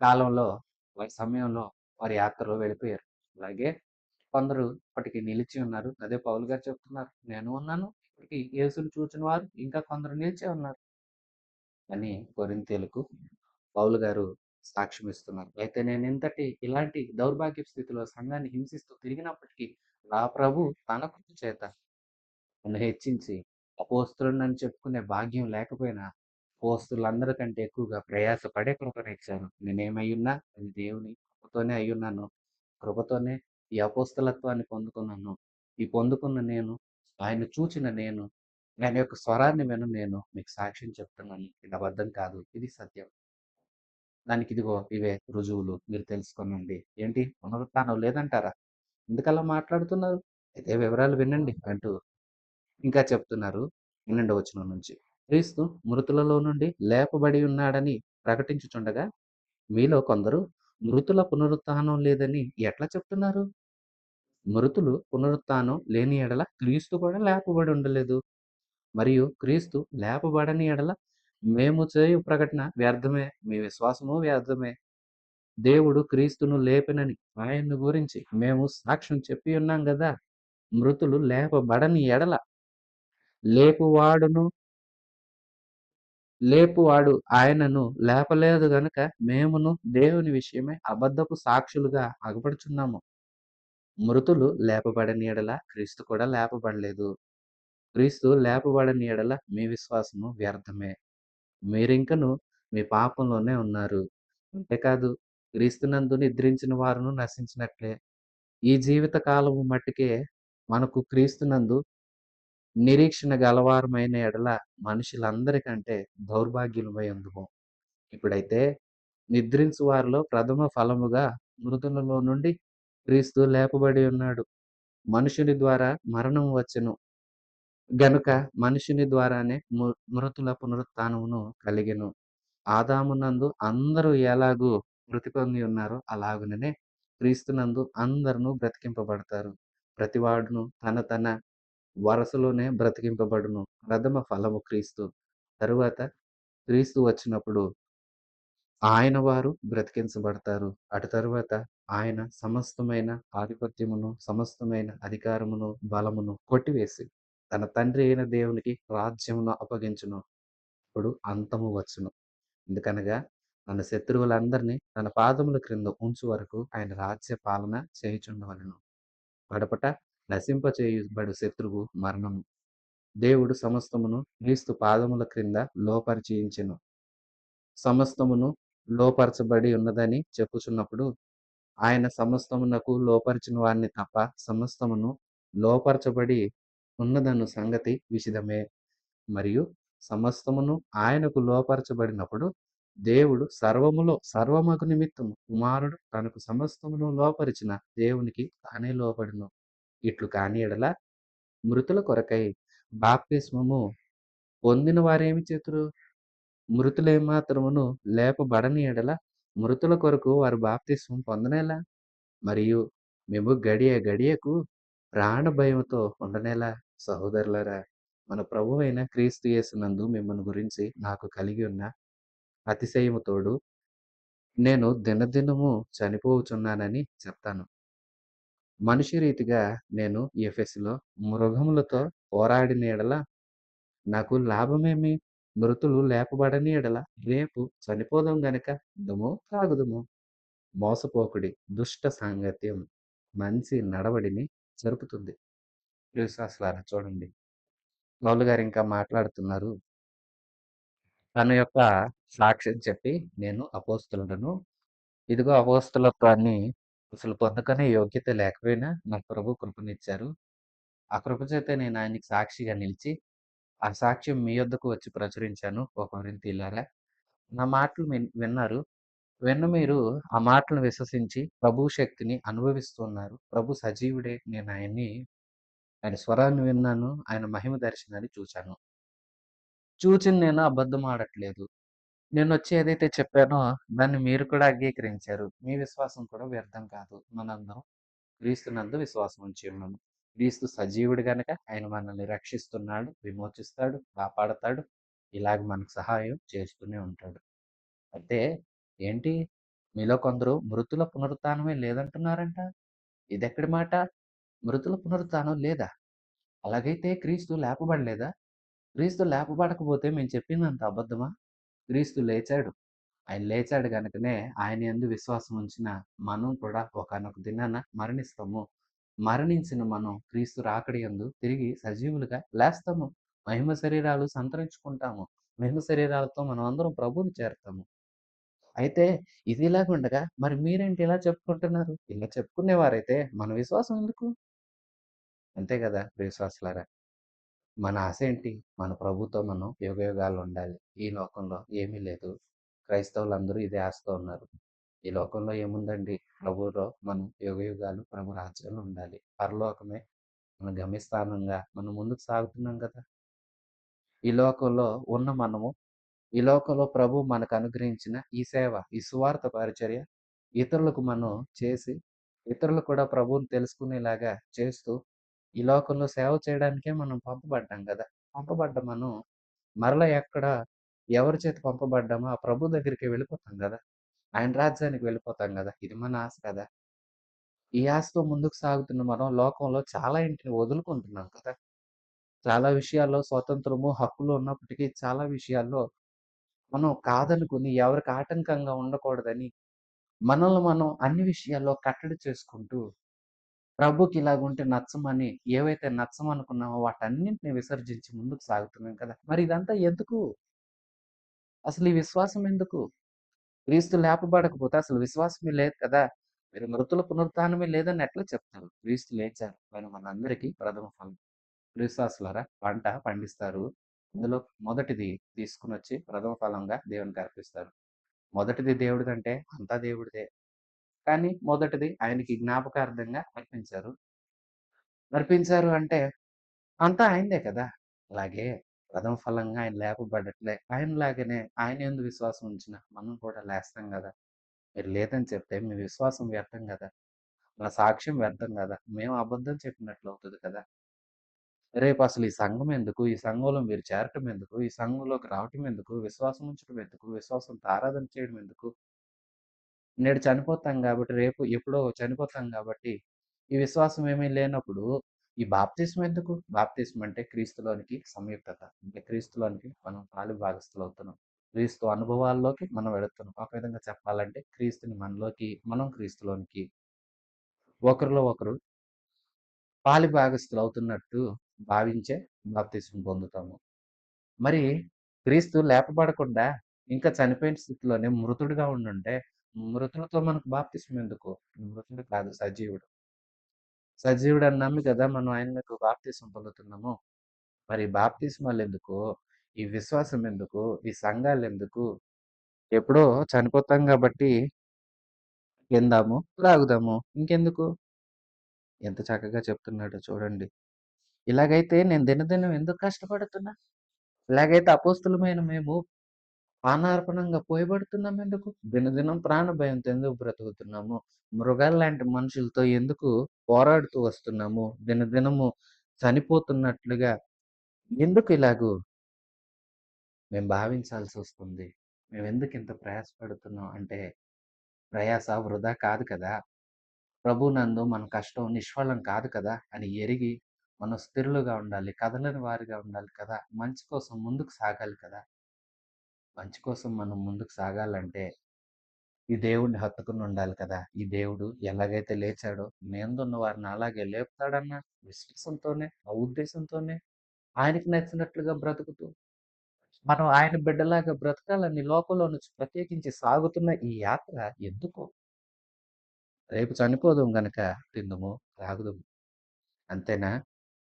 కాలంలో, వారి సమయంలో, వారి యాత్రలో వెళ్ళిపోయారు. అలాగే కొందరు ఇప్పటికి నిలిచి ఉన్నారు. అదే పౌలు గారు చెప్తున్నారు. నేను ఉన్నాను. ఇప్పటికి యేసుని చూచిన వారు ఇంకా కొందరు నిలిచే ఉన్నారు అని కొరింథీయులకు పౌలు గారు సాక్ష్యం ఇస్తున్నారు. అయితే నేను ఇలాంటి దౌర్భాగ్యపు స్థితిలో సంఘాన్ని హింసిస్తూ తిరిగినప్పటికీ నా ప్రభు తన కృప చేత నన్ను హెచ్చించి అపోస్తలుడనని చెప్పుకునే భాగ్యం లేకపోయినా అపోస్తలులందరికంటే ఎక్కువగా ప్రయాసపడే కృపనిచ్చారు. నేనేమయ్యున్నా అది దేవుని కృపతోనే అయ్యున్నాను. కృపతోనే ఈ అపోస్తలత్వాన్ని పొందుకున్నాను. ఈ పొందుకున్న నేను, ఆయన్ని చూచిన నేను, ఆయన యొక్క స్వరాన్ని విన్న నేను మీకు సాక్ష్యం చెప్తున్నాను. ఇది అబద్ధం కాదు. ఇది సత్యం. దానికి ఇదిగో ఇవే రుజువులు. మీరు తెలుసుకోనండి. ఏంటి పునరుత్థానం లేదంటారా? ఎందుకలా మాట్లాడుతున్నారు? అయితే వివరాలు వినండి అంటూ ఇంకా చెప్తున్నారు 12వ వచనం నుంచి. క్రీస్తు మృతులలో నుండి లేపబడి ఉన్నాడని ప్రకటించుచుండగా మీలో కొందరు మృతుల పునరుత్థానం లేదని ఎట్లా చెప్తున్నారు? మృతులు పునరుత్థానం లేని ఎడల క్రీస్తు కూడా లేపబడి ఉండలేదు. మరియు క్రీస్తు లేపబడని ఎడల మేము చేయు ప్రకటన వ్యర్థమే. మీ విశ్వాసము వ్యర్థమే. దేవుడు క్రీస్తును లేపెనని ఆయన్ను గురించి మేము సాక్ష్యం చెప్పి ఉన్నాం గదా! మృతులు లేపబడని ఎడల లేపువాడును లేపువాడు ఆయనను లేపలేదు గనుక మేమును దేవుని విషయమై అబద్ధపు సాక్షులుగా అగపడుచున్నాము. మృతులు లేపబడని ఎడల క్రీస్తు కూడా లేపబడలేదు. క్రీస్తు లేపబడని ఎడల మీ విశ్వాసము వ్యర్థమే. మీరింకను మీ పాపంలోనే ఉన్నారు. అంతేకాదు క్రీస్తునందు నిద్రించిన వారును నశించినట్లే. ఈ జీవిత కాలము మట్టుకే మనకు క్రీస్తునందు నిరీక్షణ గలవారమైన ఎడల మనుషులందరికంటే దౌర్భాగ్యులమై ఉందుము. ఇప్పుడైతే నిద్రించు వారిలో ప్రథమ ఫలముగా మృతులలో నుండి క్రీస్తు లేపబడి ఉన్నాడు. మనుషుని ద్వారా మరణం వచ్చెను గనుక మనుషుని ద్వారానే మృతుల పునరుత్థానమును కలిగెను. ఆదామునందు అందరూ ఎలాగూ మృతి పొంది ఉన్నారో అలాగుననే క్రీస్తునందు అందరును బ్రతికింపబడతారు. ప్రతివాడును తన తన వరసలోనే బ్రతికింపబడును. ప్రథమ ఫలము క్రీస్తు. తరువాత క్రీస్తు వచ్చినప్పుడు ఆయన వారు బ్రతికించబడతారు. అటు తరువాత ఆయన సమస్తమైన ఆధిపత్యమును, సమస్తమైన అధికారమును, బలమును కొట్టివేసి తన తండ్రి అయిన దేవునికి రాజ్యమును అప్పగించును. అప్పుడు అంతము వచ్చును. ఎందుకనగా తన శత్రువులందరినీ తన పాదముల క్రింద ఉంచు వరకు ఆయన రాజ్య పాలన చేయుచుండవలెను. కడపట నశింపచేయబడు శత్రువు మరణము. దేవుడు సమస్తమును క్రీస్తు పాదముల క్రింద లోపరిచియుంచెను. సమస్తమును లోపరచబడి ఉన్నదని చెప్పుచున్నప్పుడు ఆయన సమస్తమునకు లోపరిచిన వారిని తప్ప సమస్తమును లోపరచబడి ఉన్నదను సంగతి విషిదమే. మరియు సమస్తమును ఆయనకు లోపరచబడినప్పుడు దేవుడు సర్వమగు నిమిత్తము కుమారుడు తనకు సమస్తమును లోపరిచిన దేవునికి తానే లోబడును. ఇట్లు కాని ఎడల మృతుల కొరకై బాప్తిస్మము పొందిన వారేమి చేతురు? మృతులేమాత్రమును లేపబడని ఎడల మృతుల కొరకు వారు బాప్తిస్మం పొందనేలా? మరియు మేము గడియ గడియకు ప్రాణ భయముతో ఉండనేలా? సహోదరులారా, మన ప్రభువైన క్రీస్తు యేసునందు మిమ్మల్ని గురించి నాకు కలిగి ఉన్న అతిశయము తోడు నేను దినదినము చనిపోవుచున్నానని చెప్తాను. మనిషి రీతిగా నేను ఎఫెసులో మృగములతో పోరాడిన ఎడల నాకు లాభమేమి? మృతులు లేపబడని ఎడల రేపు చనిపోదాం గనుక తిందుము, త్రాగుదుము. మోసపోకుడి. దుష్ట సాంగత్యం మంచి నడవడిని జరుపుతుంది. విశ్వాసులారా చూడండి. పౌలు గారు ఇంకా మాట్లాడుతున్నారు. తన యొక్క సాక్ష్యం చెప్పి నేను అపోస్తలుడను. ఇదిగో అపోస్తలత్వాన్ని అసలు పొందుకునే యోగ్యత లేకపోయినా నాకు ప్రభు కృపనిచ్చారు. ఆ కృప చేతే నేను ఆయనకి సాక్షిగా నిలిచి ఆ సాక్ష్యం మీ యొద్దకు వచ్చి ప్రచురించాను. ఓ కొరింథీయులారా, నా మాటలు విన్నారు. విన్న మీరు ఆ మాటలను విశ్వసించి ప్రభు శక్తిని అనుభవిస్తున్నారు. ప్రభు సజీవుడే. నేను ఆయన స్వరాన్ని విన్నాను. ఆయన మహిమ దర్శనాన్ని చూశాను. చూచింది నేను అబద్ధం ఆడట్లేదు. నేనొచ్చి ఏదైతే చెప్పానో దాన్ని మీరు కూడా అంగీకరించారు. మీ విశ్వాసం కూడా వ్యర్థం కాదు. మనందరం క్రీస్తునందు విశ్వాసం ఉంచి ఉన్నాము. క్రీస్తు సజీవుడు గనక ఆయన మనల్ని రక్షిస్తున్నాడు, విమోచిస్తాడు, కాపాడతాడు. ఇలాగ మనకు సహాయం చేస్తూనే ఉంటాడు. అయితే ఏంటి మీలో కొందరు మృతుల పునరుత్థానమే లేదంటున్నారంట. ఇదెక్కడి మాట? మృతుల పునరుత్థానం లేదా? అలాగైతే క్రీస్తు లేపబడలేదా? క్రీస్తు లేపబడకపోతే మేము చెప్పిందంతా అబద్ధమా? క్రీస్తు లేచాడు. ఆయన లేచాడు గనుకనే ఆయన యందు విశ్వాసం ఉంచిన మనం కూడా ఒకానొక దినాన మరణిస్తాము. మరణించిన మనం క్రీస్తు రాకడ యందు తిరిగి సజీవులుగా లేస్తాము. మహిమ శరీరాలు సంతరించుకుంటాము. మహిమ శరీరాలతో మనం అందరం ప్రభువుని చేరతాము. అయితే ఇదిలాగుండగా మరి మీరేంటి ఇలా చెప్పుకుంటున్నారు? ఇలా చెప్పుకునేవారైతే మన విశ్వాసం ఎందుకు? అంతే గదా! విశ్వాసులారా. మన ఆశేంటి? మన ప్రభుతో మనం యుగయుగాలు ఉండాలి. ఈ లోకంలో ఏమీ లేదు. క్రైస్తవులందరూ ఇదే ఆశతో ఉన్నారు. ఈ లోకంలో ఏముందండి? ప్రభువులో మనం యుగయుగాలు ప్రభు రాజ్యంలో ఉండాలి. పరలోకమే మన గమ్యస్థానంగా మనం ముందుకు సాగుతున్నాం గదా! ఈ లోకంలో ఉన్న మనము, ఈ లోకంలో ప్రభువు మనకు అనుగ్రహించిన ఈ సేవ, ఈ సువార్త పరిచర్య ఇతరులకు మనం చేసి, ఇతరులు కూడా ప్రభువుని తెలుసుకునేలాగా చేస్తూ, ఈ లోకంలో సేవ చేయడానికే మనం పంపబడ్డాం గదా! పంపబడ్డ మనం మరలా ఎవరి చేత పంపబడ్డామో ఆ ప్రభు దగ్గరికే వెళ్ళిపోతాం గదా! ఆయన రాజ్యానికి వెళ్ళిపోతాం గదా! ఇది మన ఆశ కదా! ఈ ఆశతో ముందుకు సాగుతున్న మనం లోకంలో చాలా ఇంటిని వదులుకుంటున్నాం కదా! చాలా విషయాల్లో స్వతంత్రము, హక్కులు ఉన్నప్పటికీ చాలా విషయాల్లో మనం కాదనుకుని ఎవరికి ఆటంకంగా ఉండకూడదని మనల్ని మనం అన్ని విషయాల్లో కట్టడి చేసుకుంటూ ప్రభుకి ఇలాగుంటే నచ్చమని ఏవైతే నచ్చమనుకున్నామో వాటన్నింటిని విసర్జించి ముందుకు సాగుతున్నాం కదా! మరి ఇదంతా ఎందుకు? అసలు ఈ విశ్వాసం ఎందుకు? క్రీస్తు లేపబడకపోతే అసలు విశ్వాసమే లేదు కదా! మీరు మృతుల పునరుత్థానమే లేదని ఎట్లా చెప్తారు? క్రీస్తు లేచారు. ఆయన మనందరికీ ప్రథమ ఫలం. విశ్వాసులారా పంట పండిస్తారు. అందులో మొదటిది తీసుకొనొచ్చి ప్రథమ ఫలంగా దేవునికి అర్పిస్తారు. మొదటిది దేవుడిదంటే అంతా దేవుడిదే. కానీ మొదటిది ఆయనకి జ్ఞాపకార్థంగా అర్పించారు. అర్పించారు అంటే అంతా ఆయనదే కదా! అలాగే ప్రథమ ఫలంగా ఆయన లేపబడట్లే. ఆయనలాగానే ఆయన యందు విశ్వాసం ఉంచిన మనం కూడా లేస్తాం గదా! మీరు లేదని చెప్తే మీ విశ్వాసం వ్యర్థం గదా! నా సాక్ష్యం వ్యర్థం గదా! మేము అబద్ధం చెప్పినట్లు అవుతది కదా! రేపసలు ఈ సంఘం ఎందుకు? ఈ సంఘంలో మీరు చేరటం ఎందుకు? ఈ సంఘంలోకి రావటం ఎందుకు? విశ్వాసం ఉంచడం ఎందుకు? విశ్వాసంతో ఆరాధన చేయడం ఎందుకు? నేడు చనిపోతాం గాబట్టి, రేపు ఎప్పుడో చనిపోతాం గాబట్టి, ఈ విశ్వాసం ఏమీ లేనప్పుడు ఈ బాప్తిస్మం ఎందుకు? బాప్తిస్మం అంటే క్రీస్తులోనికి సంయుక్తత. అంటే క్రీస్తులోనికి మనం పాలు భాగస్థులవుతున్నాం. క్రీస్తు అనుభవాల్లోకి మనం వెళుతున్నాం. ఒక విధంగా చెప్పాలంటే క్రీస్తుని మనలోకి, మనం క్రీస్తులోనికి ఒకరిలో ఒకరు పాలి భాగస్థులవుతున్నట్టు భావించే బాప్తిస్మం పొందుతాము. మరి క్రీస్తు లేపబడకుండా ఇంకా చనిపోయిన స్థితిలోనే మృతుడుగా ఉండుంటే, మృతులతో మనకు బాప్తిస్మం ఎందుకు? మృతుడు కాదు సజీవుడు. సజీవుడని నమ్మి కదా మనం ఆయనకు బాప్తిస్మం పొందుతున్నాము. మరి బాప్తిస్మాలెందుకు? ఈ విశ్వాసం ఎందుకు? ఈ సంఘాలెందుకు? ఎప్పుడో చనిపోతాం గాబట్టి తిందాము, త్రాగుదాము. ఇంకెందుకు? ఎంత చక్కగా చెప్తున్నాడో చూడండి. ఇలాగైతే నేను దినదినం ఎందుకు కష్టపడుతున్నా? ఇలాగైతే అపోస్తలుమైన మేము పానార్పణంగా పోయబడుతున్నామెందుకు? దినదినం ప్రాణ భయంతో ఎందుకు బ్రతుకుతున్నాము? మృగాల్లాంటి మనుషులతో ఎందుకు పోరాడుతూ వస్తున్నాము? దినదినము చనిపోతున్నట్లుగా ఎందుకు ఇలాగు మేము భావించాల్సొస్తుంది? మేమెందుకింత ప్రయాసపడుతున్నాం అంటే, ప్రయాస వృధా కాదు కదా! ప్రభువునందు మన కష్టం నిష్ఫలం కాదు కదా! అని ఎరిగి, మనం స్థిరులుగా ఉండాలి. కదలని వారిగా ఉండాలి కదా! మంచి కోసం ముందుకు సాగాలి కదా! మంచి కోసం మనం ముందుకు సాగాలంటే ఈ దేవుడిని హత్తుకుని ఉండాలి కదా! ఈ దేవుడు ఎలాగైతే లేచాడో, మీందున్న వారిని అలాగే లేపుతాడన్న విశ్వాసంతోనే, ఆ ఉద్దేశంతోనే ఆయనకి నచ్చినట్లుగా బ్రతుకుతూ, మనం ఆయన బిడ్డలాగా బ్రతకాలని లోకంలో నుంచి ప్రత్యేకించి సాగుతున్న ఈ యాత్ర ఎందుకు? రేపు చనిపోదుం గనక తిందుము, త్రాగుదుము. అంతేనా?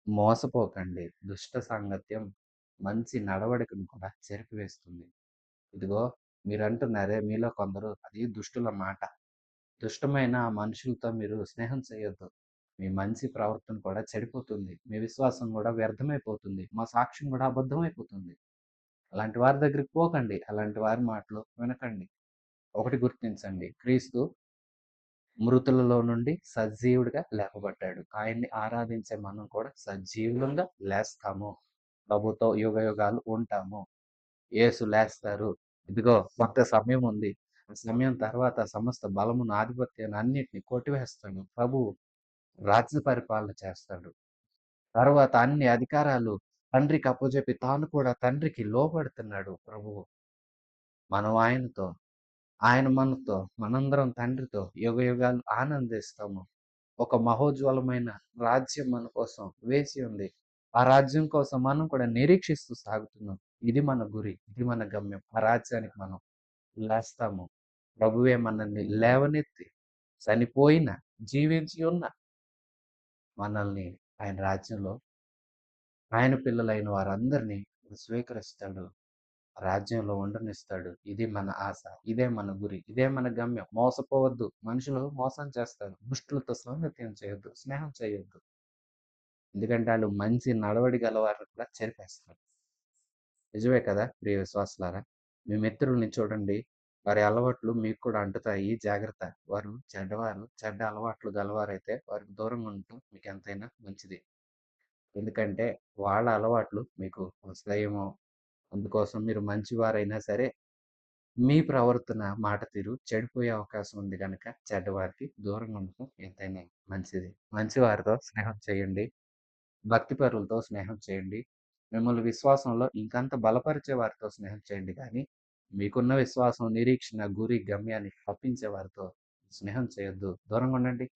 మోసపోకండి. దుష్ట సాంగత్యం మంచి నడవడికను కూడా చెరిపివేస్తుంది. ఇదిగో మీరంటున్నారే మీలో కొందరు అది దుష్టుల మాట. దుష్టమైన ఆ మనుషులతో మీరు స్నేహం చేయొద్దు. మీ మంచి ప్రవర్తన కూడా చెడిపోతుంది. మీ విశ్వాసం కూడా వ్యర్థమైపోతుంది. మా సాక్ష్యం కూడా అబద్ధమైపోతుంది. అలాంటి వారి దగ్గరికి పోకండి. అలాంటి వారి మాటలు వినకండి. ఒకటి గుర్తించండి. క్రీస్తు మృతులలో నుండి సజీవుడిగా లేపబడ్డాడు. ఆయన్ని ఆరాధించే మనం కూడా సజీవులంగా లేస్తాము. ప్రభుతో యుగయుగాలు ఉంటాము. యేసు లేస్తారు. ఇదిగో కొంత సమయం ఉంది. ఆ సమయం తర్వాత సమస్త బలమును, ఆధిపత్యాన్ని అన్నిటిని కొట్టివేస్తాడు. ప్రభువు రాజ్య పరిపాలన చేస్తాడు. తర్వాత అన్ని అధికారాలు తండ్రికి అప్పజెప్పి తాను కూడా తండ్రికి లోబడుతున్నాడు ప్రభువు. మనం ఆయనతో, ఆయన మనతో, మనందరం తండ్రితో యుగయుగాలు ఆనందిస్తాము. ఒక మహోజ్వలమైన రాజ్యం మన కోసం వేచి ఉంది. ఆ రాజ్యం కోసం మనం కూడా నిరీక్షిస్తూ సాగుతున్నాం. ఇది మన గురి. ఇది మన గమ్యం. ఆ రాజ్యానికి మనం లేస్తాము. ప్రభువే మనల్ని లేవనెత్తి, చనిపోయిన, జీవించి ఉన్న మనల్ని ఆయన రాజ్యంలో ఆయన పిల్లలైన వారందరినీ స్వీకరిస్తాడు. రాజ్యంలో ఉండనిస్తాడు. ఇది మన ఆశ. ఇదే మన గురి. ఇదే మన గమ్యం. మోసపోవద్దు. మనుషులు మోసం చేస్తారు. దుష్టులతో సాంగత్యం చేయొద్దు. స్నేహం చేయొద్దు. ఎందుకంటే ఆళ్ళు మంచి నడవడి గలవారిని కూడా చెరిపేస్తారు. నిజమే కదా ప్రియ విశ్వాసులారా! మీ మిత్రుల్ని చూడండి. వారి అలవాట్లు మీకు కూడా అంటుతాయి. జాగ్రత్త. వారు చెడ్డవారు, చెడ్డ అలవాట్లు గలవారైతే వారికి దూరంగా ఉండటం మీకెంతైనా మంచిది. ఎందుకంటే వాళ్ళ అలవాట్లు మీకు వస్తాయేమో. అందుకోసం మీరు మంచివారైనా సరే మీ ప్రవర్తన, మాట తీరు చెడిపోయే అవకాశం ఉంది గనక చెడ్డవారికి దూరంగా ఉండటం ఎంతైనా మంచిది. మంచివారితో స్నేహం చేయండి. భక్తిపరులతో స్నేహం చేయండి. మిమ్మల్ని విశ్వాసంలో ఇంకంత బలపరిచే వారితో స్నేహం చేయండి గానీ, మీకున్న విశ్వాసం, నిరీక్షణ, గురి, గమ్యాన్ని తప్పించే వారితో స్నేహం చేయొద్దు. దూరంగా ఉండండి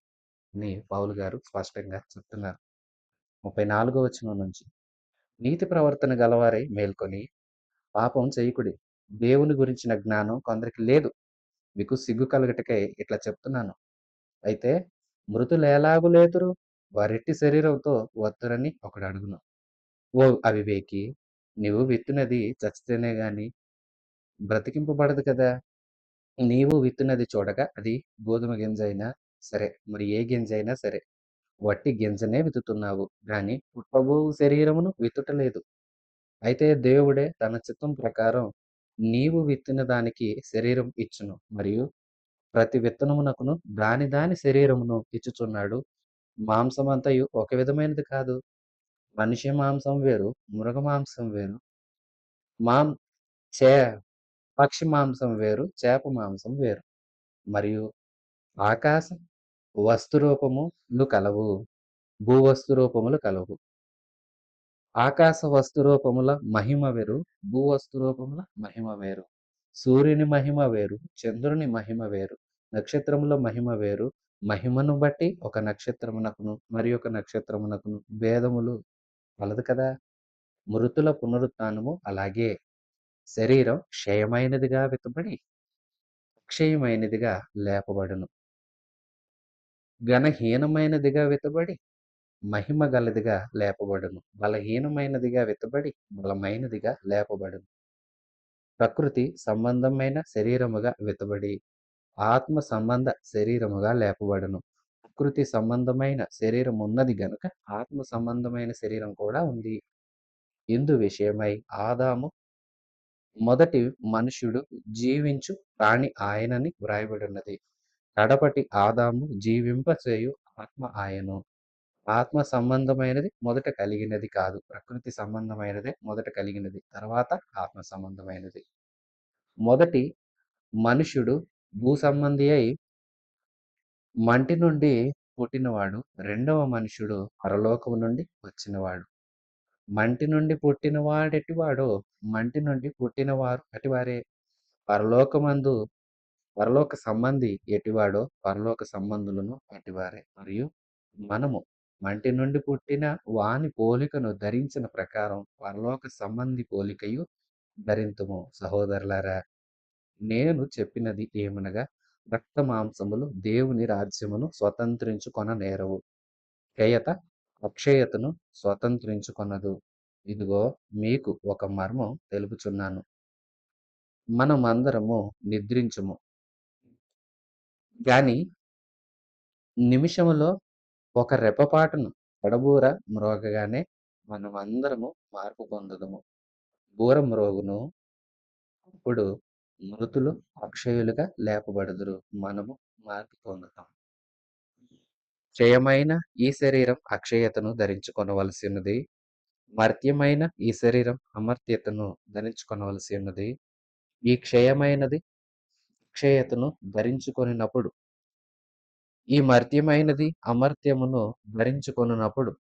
అని పౌలు గారు స్పష్టంగా చెప్తున్నారు. 34వ వచనం నుంచి. నీతి ప్రవర్తన గలవారై మేల్కొని పాపం చేయకుడి. దేవుని గురించిన జ్ఞానం కొందరికి లేదు. మీకు సిగ్గు కలుగుటకై ఇట్లా చెప్తున్నాను. అయితే మృతులెలాగు లేతురు? వారిట్టి శరీరంతో వత్తురని ఒకడడుగును. ఓ అవివేకి! నీవు విత్తినది చచ్చితేనే గాని బ్రతికింపబడదు కదా! నీవు విత్తినది చూడగా అది గోధుమ గింజైనా సరే, మరి ఏ గింజైనా సరే, వట్టి గింజనే విత్తుతున్నావు గాని పుట్టబోవు శరీరమును విత్తుటలేదు. అయితే దేవుడే తన చిత్తం ప్రకారం నీవు విత్తిన దానికి శరీరం ఇచ్చును. మరియు ప్రతి విత్తనమునకును దాని దాని శరీరమును ఇచ్చుచున్నాడు. మాంసమంతయు ఒక విధమైనది కాదు. మనిషి మాంసం వేరు, మృగ మాంసం వేరు, మాం చే పక్షి మాంసం వేరు, చేప మాంసం వేరు. మరియు ఆకాశ వస్తు రూపములు కలవు, భూవస్తు రూపములు కలవు. ఆకాశ వస్తు రూపముల మహిమ వేరు, భూవస్తు రూపముల మహిమ వేరు. సూర్యుని మహిమ వేరు, చంద్రుని మహిమ వేరు, నక్షత్రముల మహిమ వేరు. మహిమను బట్టి ఒక నక్షత్రమునకును మరి ఒక నక్షత్రమునకును భేదములు కలదు కదా. మృతుల పునరుత్థానము అలాగే. శరీరం క్షయమైనదిగా విత్తబడి అక్షయమైనదిగా లేపబడును. ఘనహీనమైనదిగా విత్తబడి మహిమ గలదిగా లేపబడును. బలహీనమైనదిగా విత్తబడి బలమైనదిగా లేపబడును. ప్రకృతి సంబంధమైన శరీరముగా విత్తబడి ఆత్మ సంబంధ శరీరముగా లేపబడును. ప్రకృతి సంబంధమైన శరీరం ఉన్నది గనుక ఆత్మ సంబంధమైన శరీరం కూడా ఉంది. ఇందు విషయమై ఆదాము మొదటి మనుష్యుడు జీవించు ప్రాణి ఆయనని వ్రాయబడినది. కడపటి ఆదాము జీవింపచేయు ఆత్మ ఆయను. ఆత్మ సంబంధమైనది మొదట కలిగినది కాదు. ప్రకృతి సంబంధమైనదే మొదట కలిగినది. తర్వాత ఆత్మ సంబంధమైనది. మొదటి మనుష్యుడు భూ సంబంధి అయి మంటి నుండి పుట్టినవాడు. రెండవ మనుష్యుడు పరలోకము నుండి వచ్చినవాడు. మంటి నుండి పుట్టిన వాడెటివాడో మంటి నుండి పుట్టినవారు అటివారే. పరలోకమందు పరలోక సంబంధి ఎటివాడో పరలోక సంబంధులను అటివారే. మరియు మనము మంటి నుండి పుట్టిన వాని పోలికను ధరించిన ప్రకారం పరలోక సంబంధి పోలికయు ధరింతుము. సహోదరులారా, నేను చెప్పినది ఏమనగా రక్త మాంసములు దేవుని రాజ్యమును స్వతంత్రించుకొన నేరవు. క్షయత అక్షయతను స్వతంత్రించుకొనదు. ఇదిగో మీకు ఒక మర్మం తెలుపుచున్నాను. మనమందరము నిద్రించుము గాని నిమిషములో ఒక రెప్పపాటును పెడబూర మ్రోగగానే మనమందరము మార్పు పొందుదుము. బూర మ్రోగును, అప్పుడు మృతులు అక్షయులుగా లేపబడుదురు. మనము మార్పు పొందుతాం. క్షయమైన ఈ శరీరం అక్షయతను ధరించుకొనవలసి ఉన్నది. మర్త్యమైన ఈ శరీరం అమర్త్యతను ధరించుకొనవలసి ఉన్నది. ఈ క్షయమైనది అక్షయతను ధరించుకొనినప్పుడు, ఈ మర్త్యమైనది అమర్త్యమును ధరించుకొనున్నప్పుడు,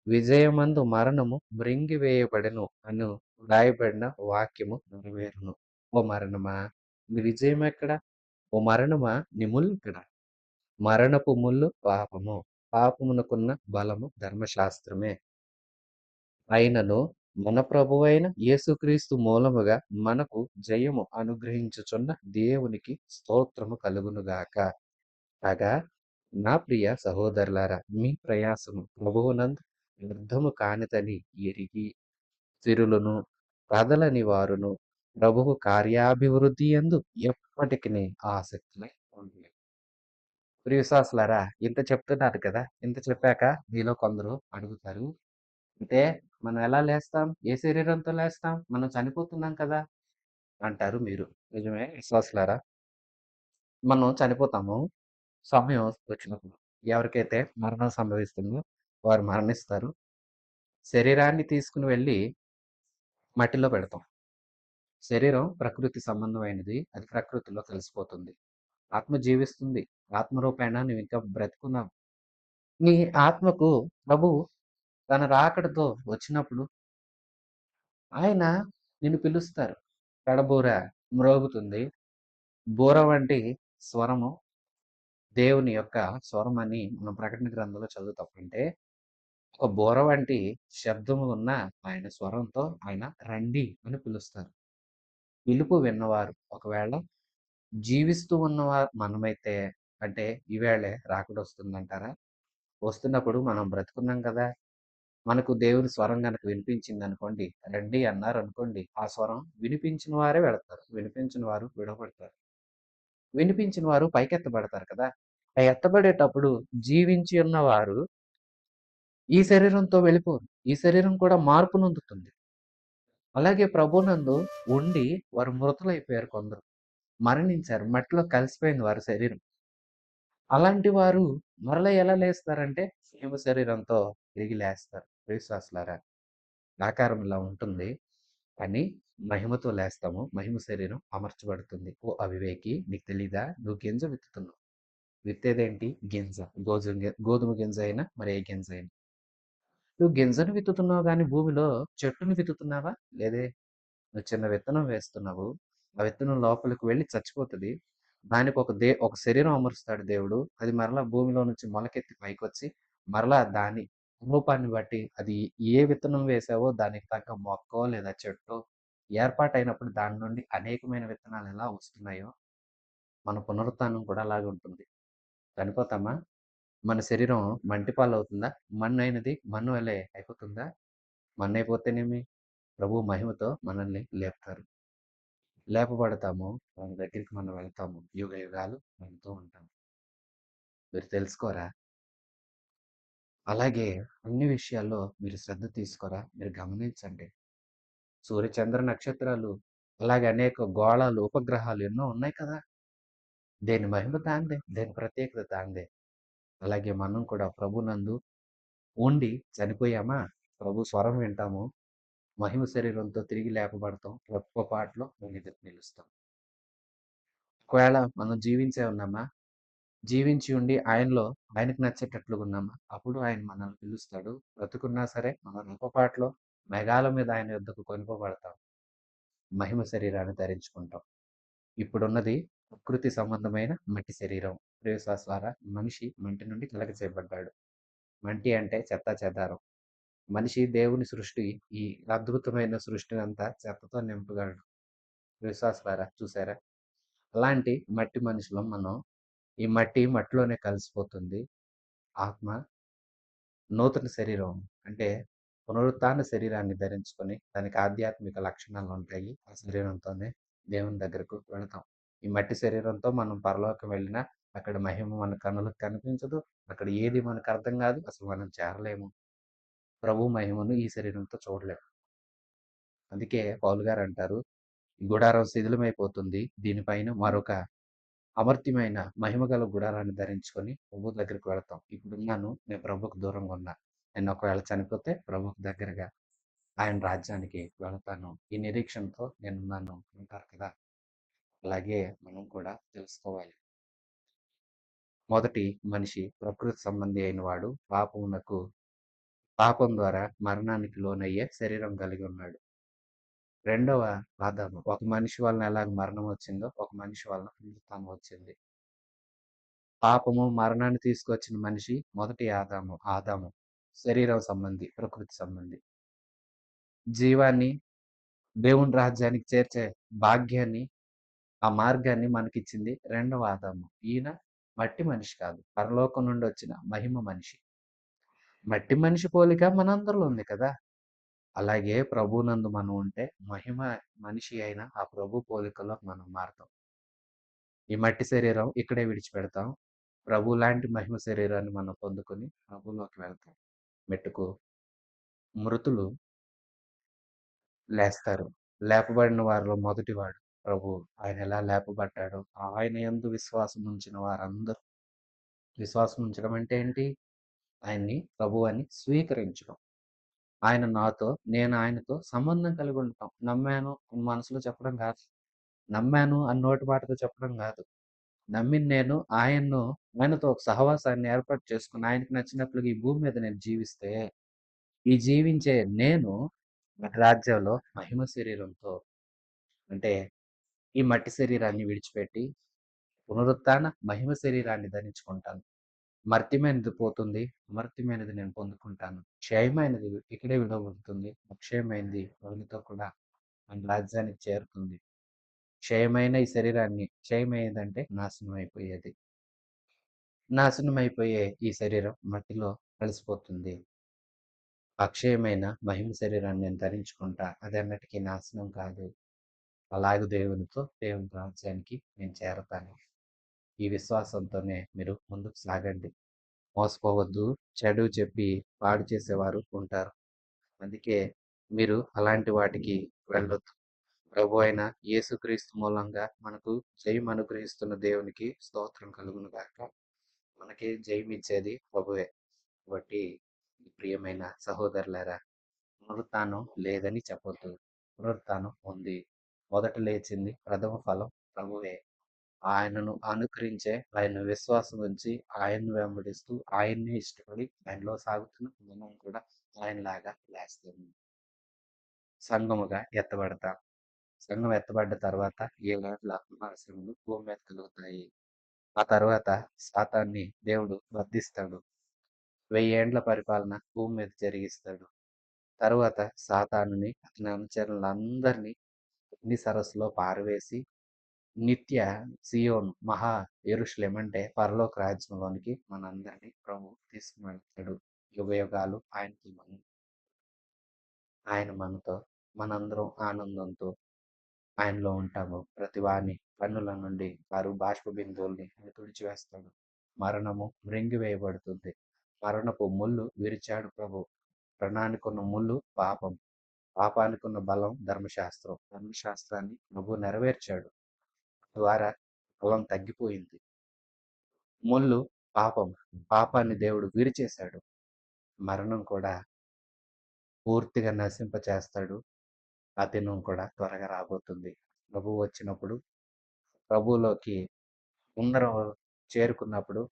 విజయమందు మరణము మృంగివేయబడెను అను రాయబడిన వాక్యము నెరవేరును. ఓ మరణమా, నీ విజయమెక్కడ? ఓ మరణమా, నీ ముల్లెక్కడ? మరణపు ముల్లు పాపము. పాపమునకున్న బలము ధర్మశాస్త్రమే. అయినను మన ప్రభువైన యేసుక్రీస్తు మూలముగా మనకు జయము అనుగ్రహించుచున్న దేవునికి స్తోత్రము కలుగునుగాక. కాగా నా ప్రియ సహోదరులారా, మీ ప్రయాసము ప్రభువునందు వ్యర్థము కానిదని ఎరిగి, సిరులను కదలని వారును ప్రభువు కార్యాభివృద్ధి యందు ఎప్పటికిని ఆసక్తులై ఉండి. ప్రియవిశ్వాసులారా, ఇంత చెప్తున్నాను కదా! ఇంత చెప్పాక మీలో కొందరు అడుగుతారు, అంటే మనం ఎలా లేస్తాం? ఏ శరీరంతో లేస్తాం? మనం చనిపోతున్నాం కదా! అంటారు మీరు. నిజమే విశ్వాసులారా. మనం చనిపోతాము. సమయం వచ్చినప్పుడు. ఎవరికైతే మరణం సంభవిస్తుందో వారు మరణిస్తారు. శరీరాన్ని తీసుకొని వెళ్లి మట్టిలో పెడతాం. శరీరం ప్రకృతి సంబంధమైనది. అది ప్రకృతిలో కలిసిపోతుంది. ఆత్మ జీవిస్తుంది. ఆత్మరూపేణ నువ్వింకా బ్రతికున్నావు. నీ ఆత్మకు ప్రభువు తన రాకడతో వచ్చినప్పుడు ఆయన నిన్ను పిలుస్తారు. పెడబూర మ్రోగుతుంది. బూర వంటి స్వరము దేవుని యొక్క స్వరమని మనం ప్రకటన గ్రంథంలో చదువుతాం. అంటే ఒక బూర వంటి శబ్దము ఉన్న ఆయన స్వరంతో ఆయన రండి అని పిలుస్తారు. పిలుపు విన్నవారు ఒకవేళ జీవిస్తూ ఉన్నవారు మనమైతే, అంటే ఈవేళే రాకడొస్తుందంటారా? వస్తున్నప్పుడు మనం బ్రతికున్నాం కదా! మనకు దేవుని స్వరం గనక వినిపించిందనుకోండి, రండి అన్నారనుకోండి, ఆ స్వరం వినిపించిన వారే వెళతారు. వినిపించని వారు విడవబడతారు. వినిపించిన వారు పైకెత్తబడతారు కదా! ఆ ఎత్తబడేటప్పుడు జీవించి ఉన్నవారు ఈ శరీరంతో వెళ్ళిపోరు. ఈ శరీరం కూడా మార్పు నొందుతుంది. అలాగే ప్రభువునందు ఉండి వారు మృతులైపోయారు కొందరు. మరణించారు. మట్టిలో కలిసిపోయింది వారి శరీరం. అలాంటి వారు మరలా ఎలా లేస్తారంటే, మహిమ శరీరంతో తిరిగి లేస్తారు. విశ్వాసులారా, ఆకారం ఇలా ఉంటుంది. కానీ మహిమతో లేస్తాము. మహిమ శరీరం అమర్చబడుతుంది. ఓ అవివేకి, నీకు తెలీదా? నువ్వు గింజ విత్తుతున్నావు. విత్తేదేంటి? గింజ. గోధుమ గింజ అయినా మరి ఏ గింజ అయినా. నువ్వు గింజను విత్తుతున్నావు గానీ భూమిలో చెట్టుని విత్తుతున్నావా? లేదే. నువ్వు చిన్న విత్తనం వేస్తున్నావు. ఆ విత్తనం లోపలికి వెళ్ళి చచ్చిపోతది. దానికి ఒక శరీరం అమరుస్తాడు దేవుడు. అది మరలా భూమిలో నుంచి మొలకెత్తి పైకొచ్చి, మరలా దాని రూపాన్ని బట్టి అది ఏ విత్తనం వేశావో దానికి తగ్గ మొక్కో లేదా చెట్టో ఏర్పాటైనప్పుడు దాని నుండి అనేకమైన విత్తనాలు ఎలా వస్తున్నాయో, మన పునరుత్థానం కూడా అలాగే ఉంటుంది. చనిపోతామా? మన శరీరం మంటి పాలవుతుందా? మన్నైనది మన్ను వలె అయిపోతుందా? మన్నైపోతేనేమి? ప్రభువు మహిమతో మనల్ని లేపుతారు. లేపబడతాము. ఆయన దగ్గరికి మనం వెళ్తాము. యుగాలు ఆయనతో ఉంటాం. మీరు తెలుసుకోరా? అలాగే అన్ని విషయాల్లో మీరు శ్రద్ధ తీసుకోరా? మీరు గమనించండి. సూర్య, చంద్ర, నక్షత్రాలు అలాగే అనేక గోళాలు, ఉపగ్రహాలు ఎన్నో ఉన్నాయి కదా! దేని మహిమ దానిదే. దేని ప్రత్యేకత దానిదే. అలాగే మనం కూడా ప్రభునందు ఉండి చనిపోయామా? ప్రభు స్వరం వింటాము. మహిమ శరీరంతో తిరిగి లేపబడతాం. రెప్పపాటులో మన ఎదుట నిలుస్తాం. ఒకవేళ మనం జీవించే ఉన్నామా? జీవించి ఉండి ఆయనకు నచ్చేటట్లుగా ఉన్నామా? అప్పుడు ఆయన మనల్ని పిలుస్తాడు. బ్రతికున్నా సరే మనం రెప్పపాటులో మేఘాల మీద ఆయన యొద్దకు కొనిపోబడతాం. మహిమ శరీరాన్ని ధరించుకుంటాం. ఇప్పుడున్నది ప్రకృతి సంబంధమైన మట్టి శరీరం. ప్రియవిశ్వాసులారా, మనిషి మంటి నుండి కలగ చేయబడ్డాడు. మంటి అంటే చెత్తాచెదారం. మనిషి దేవుని సృష్టి, ఈ అద్భుతమైన సృష్టినంతా చెత్తతో నింపగలడు. విశ్వాసులారా, చూసారా? అలాంటి మట్టి మనుషులం మనం. ఈ మట్టిలోనే కలిసిపోతుంది. ఆత్మ నూతన శరీరం అంటే పునరుత్థాన శరీరాన్ని ధరించుకొని దానికి ఆధ్యాత్మిక లక్షణాలు ఉంటాయి. ఆ శరీరంతోనే దేవుని దగ్గరకు వెళతాం. ఈ మట్టి శరీరంతో మనం పరలోకం వెళ్ళినా అక్కడ మహిమ మన కన్నులకు కనిపించదు. అక్కడ ఏది మనకు అర్థం కాదు. అసలు మనం చేరలేము. ప్రభు మహిమను ఈ శరీరంతో చూడలేము. అందుకే పౌలు గారు అంటారు, గుడారం శిథిలమైపోతుంది. దీనిపైన మరొక అమర్త్యమైన మహిమగల గుడారాన్ని ధరించుకొని ప్రభు దగ్గరికి వెళతాం. ఇప్పుడున్నాను, నేను ప్రభువుకు దూరంగా ఉన్నా. నేను ఒకవేళ చనిపోతే ప్రభువుకు దగ్గరగా ఆయన రాజ్యానికి వెళతాను. ఈ నిరీక్షణతో నేనున్నాను అంటారు కదా! అలాగే మనం కూడా తెలుసుకోవాలి. మొదటి మనిషి ప్రకృతి సంబంధి అయిన వాడు పాపం ద్వారా మరణానికి లోనయ్యే శరీరం కలిగి ఉన్నాడు. రెండవ ఆదాము ఒక మనిషి వలన ఎలాగ మరణం వచ్చిందో ఒక మనిషి వలన పునరుత్థానం వచ్చింది. పాపము మరణాన్ని తీసుకొచ్చిన మనిషి మొదటి ఆదాము శరీరం సంబంధి, ప్రకృతి సంబంధి. జీవాన్ని దేవుని రాజ్యానికి చేర్చే భాగ్యాన్ని, ఆ మార్గాన్ని మనకిచ్చింది రెండవ ఆదాము. ఈయన మట్టి మనిషి కాదు, పరలోకం నుండి వచ్చిన మహిమ మనిషి. మట్టి మనిషి పోలిక మనందరిలో ఉంది కదా! అలాగే ప్రభువునందు మనం ఉంటే మహిమ మనిషి అయిన ఆ ప్రభు పోలికలో మనం మారతాం. ఈ మట్టి శరీరం ఇక్కడే విడిచిపెడతాం. ప్రభువులాంటి మహిమ శరీరాన్ని మనం పొందుకొని ప్రభువులోకి వెళ్తాం. మెట్టుకు మృతులు లేస్తారు. లేపబడిన వారిలో మొదటివాడు ప్రభువు. ఆయన ఎలా లేపబడ్డాడో, ఆయన యందు విశ్వాసం ఉంచిన వారందరూ, విశ్వాసం ఉంచడం అంటే ఏంటి? ఆయన్ని ప్రభువని స్వీకరించడం. ఆయన నాతో, నేను ఆయనతో సంబంధం కలిగి ఉంటాం. నమ్మాను అని మనసులో చెప్పడం కాదు. నమ్మాను అని నోటి మాటతో చెప్పడం కాదు. నమ్మిన నేను ఆయనతో ఒక సహవాసాన్ని ఏర్పాటు చేసుకొని, ఆయనకి నచ్చినట్లుగా ఈ భూమి మీద నేను జీవిస్తే, ఈ జీవించే నేను రాజ్యంలో మహిమ శరీరంతో, అంటే ఈ మట్టి శరీరాన్ని విడిచిపెట్టి పునరుత్థాన మహిమ శరీరాన్ని ధరించుకుంటాను. మర్త్యమైనది పోతుంది, అమర్త్యమైనది నేను పొందుకుంటాను. క్షయమైనది ఇక్కడే విడవబడుతుంది, అక్షయమైనది ప్రభునితో కూడా మన రాజ్యానికి చేరుతుంది. క్షయమైన ఈ శరీరాన్ని, క్షయమైనదంటే నాశనం అయిపోయేది. నాశనం అయిపోయే ఈ శరీరం మట్టిలో కలిసిపోతుంది. అక్షయమైన మహిమ శరీరాన్ని నేను ధరించుకుంటా. అదెన్నటికీ నాశనం కాదు. అలాగే దేవుని రాజ్యానికి నేను చేరతాను. ఈ విశ్వాసంతోనే మీరు ముందుకు సాగండి. మోసపోవద్దు. చెడు చెప్పి పాడు చేసేవారు ఉంటారు. అందుకే మీరు అలాంటి వాటికి వెళ్ళొద్దు. ప్రభు అయిన యేసుక్రీస్తు మూలంగా మనకు జయం అనుగ్రహిస్తున్న దేవునికి స్తోత్రం కలుగును గాక. మనకి జయం ఇచ్చేది ప్రభువే. కాబట్టి ప్రియమైన సహోదరులారా, పునరుత్థానం లేదని చెప్పొద్దు. పునరుత్థానం ఉంది. మొదట లేచింది ప్రథమ ఫలం ప్రభువే. ఆయనను అనుకరించే, ఆయన విశ్వాసం ఉంచి, ఆయన్ను వెంబడిస్తూ, ఆయన్నే ఇష్టపడి, ఆయనలో సాగుతున్న మనం కూడా ఆయనలాగా లేస్తాము. సంఘముగా ఎత్తబడతాం. సంఘం ఎత్తబడ్డ తర్వాత 7 ఏళ్ల మహాశ్రమలు భూమి మీద కలుగుతాయి. ఆ తర్వాత సాతాన్ని దేవుడు బంధిస్తాడు. 1000 ఏండ్ల పరిపాలన భూమి మీద జరిగిస్తాడు. తరువాత సాతానుని అతని అనుచరులందరినీ అగ్ని సరస్సులో పారవేసి నిత్య సియోను మహా యెరూషలేము అంటే పరలోక రాజ్యంలోనికి మనందరినీ ప్రభు తీసుకుని వెళ్తాడు. యుగయుగాలు ఆయన మనతో, మనందరం ఆనందంతో ఆయనలో ఉంటాము. ప్రతి వాని కన్నుల నుండి వారు బాష్ప బిందువుల్ని ఆయన తుడిచివేస్తాడు. మరణము మృంగివేయబడుతుంది. మరణపు ముల్లు విరిచాడు ప్రభు. మరణానికున్న ముల్లు పాపం. పాపానికున్న బలం ధర్మశాస్త్రం. ధర్మశాస్త్రాన్ని ప్రభు నెరవేర్చాడు. ద్వారా బలం తగ్గిపోయింది. ముల్లు పాపం. పాపాన్ని దేవుడు విరిచేశాడు. మరణం కూడా పూర్తిగా నశింపచేస్తాడు. ఆ దినం కూడా త్వరగా రాబోతుంది. ప్రభువు వచ్చినప్పుడు, ప్రభువులోకి అందరం చేరుకున్నప్పుడు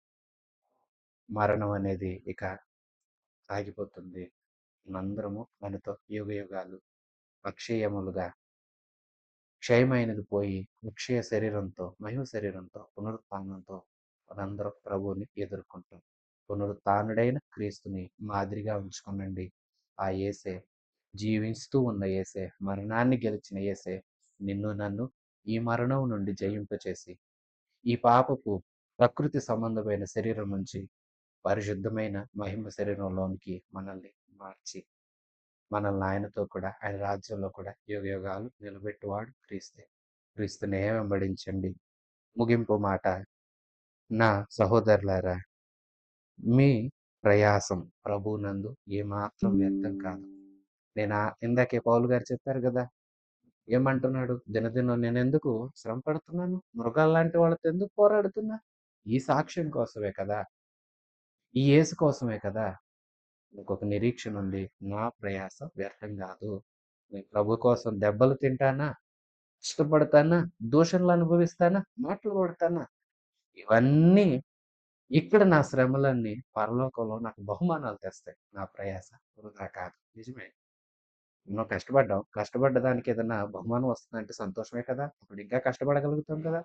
మరణం అనేది ఇక ఆగిపోతుంది. మనందరము ఆయనతో యుగయుగాలు అక్షయములుగా, క్షయమైనది పోయి అక్షయ శరీరంతో, మహిమ శరీరంతో, పునరుత్థానంతో మనందరం ప్రభువుని ఎదుర్కొంటాం. పునరుత్థానుడైన క్రీస్తుని మాదిరిగా ఉంచుకోనండి. ఆ యేసే, జీవిస్తూ ఉన్న యేసే, మరణాన్ని గెలిచిన యేసే నిన్ను నన్ను ఈ మరణం నుండి జయింపచేసి, ఈ పాపపు ప్రకృతి సంబంధమైన శరీరం నుంచి పరిశుద్ధమైన మహిమ శరీరంలోనికి మనల్ని మార్చి, మనల్ని ఆయనతో కూడా, ఆయన రాజ్యంలో కూడా యుగయుగాలు నిలబెట్టువాడు క్రీస్తే. క్రీస్తునే వెంబడించండి. ముగింపు మాట, నా సహోదరులారా, మీ ప్రయాసం ప్రభువునందు ఏమాత్రం వ్యర్థం కాదు. ఇందాకే పౌలు గారు చెప్పారు కదా! ఏమంటున్నాడు? దినదినం నేనెందుకు శ్రమ పడుతున్నాను? మృగాల్లాంటి వాళ్ళతో ఎందుకు పోరాడుతున్నా? ఈ సాక్ష్యం కోసమే కదా! ఈ యేసు కోసమే కదా! నాకొక నిరీక్షణ ఉంది. నా ప్రయాస వ్యర్థం కాదు. నేను ప్రభు కోసం దెబ్బలు తింటానా? కష్టపడతానా, దూషణలు అనుభవిస్తానా, మాటలు పడతానా, ఇవన్నీ ఇక్కడ నా శ్రమలన్నీ పరలోకంలో నాకు బహుమానాలు తెస్తాయి. నా ప్రయాస వృధా కాదు. నిజమే. నువ్వు కష్టపడ్డావు. కష్టపడ్డ దానికి ఏదన్నా బహుమానం వస్తుందంటే సంతోషమే కదా! అప్పుడు ఇంకా కష్టపడగలుగుతాం కదా!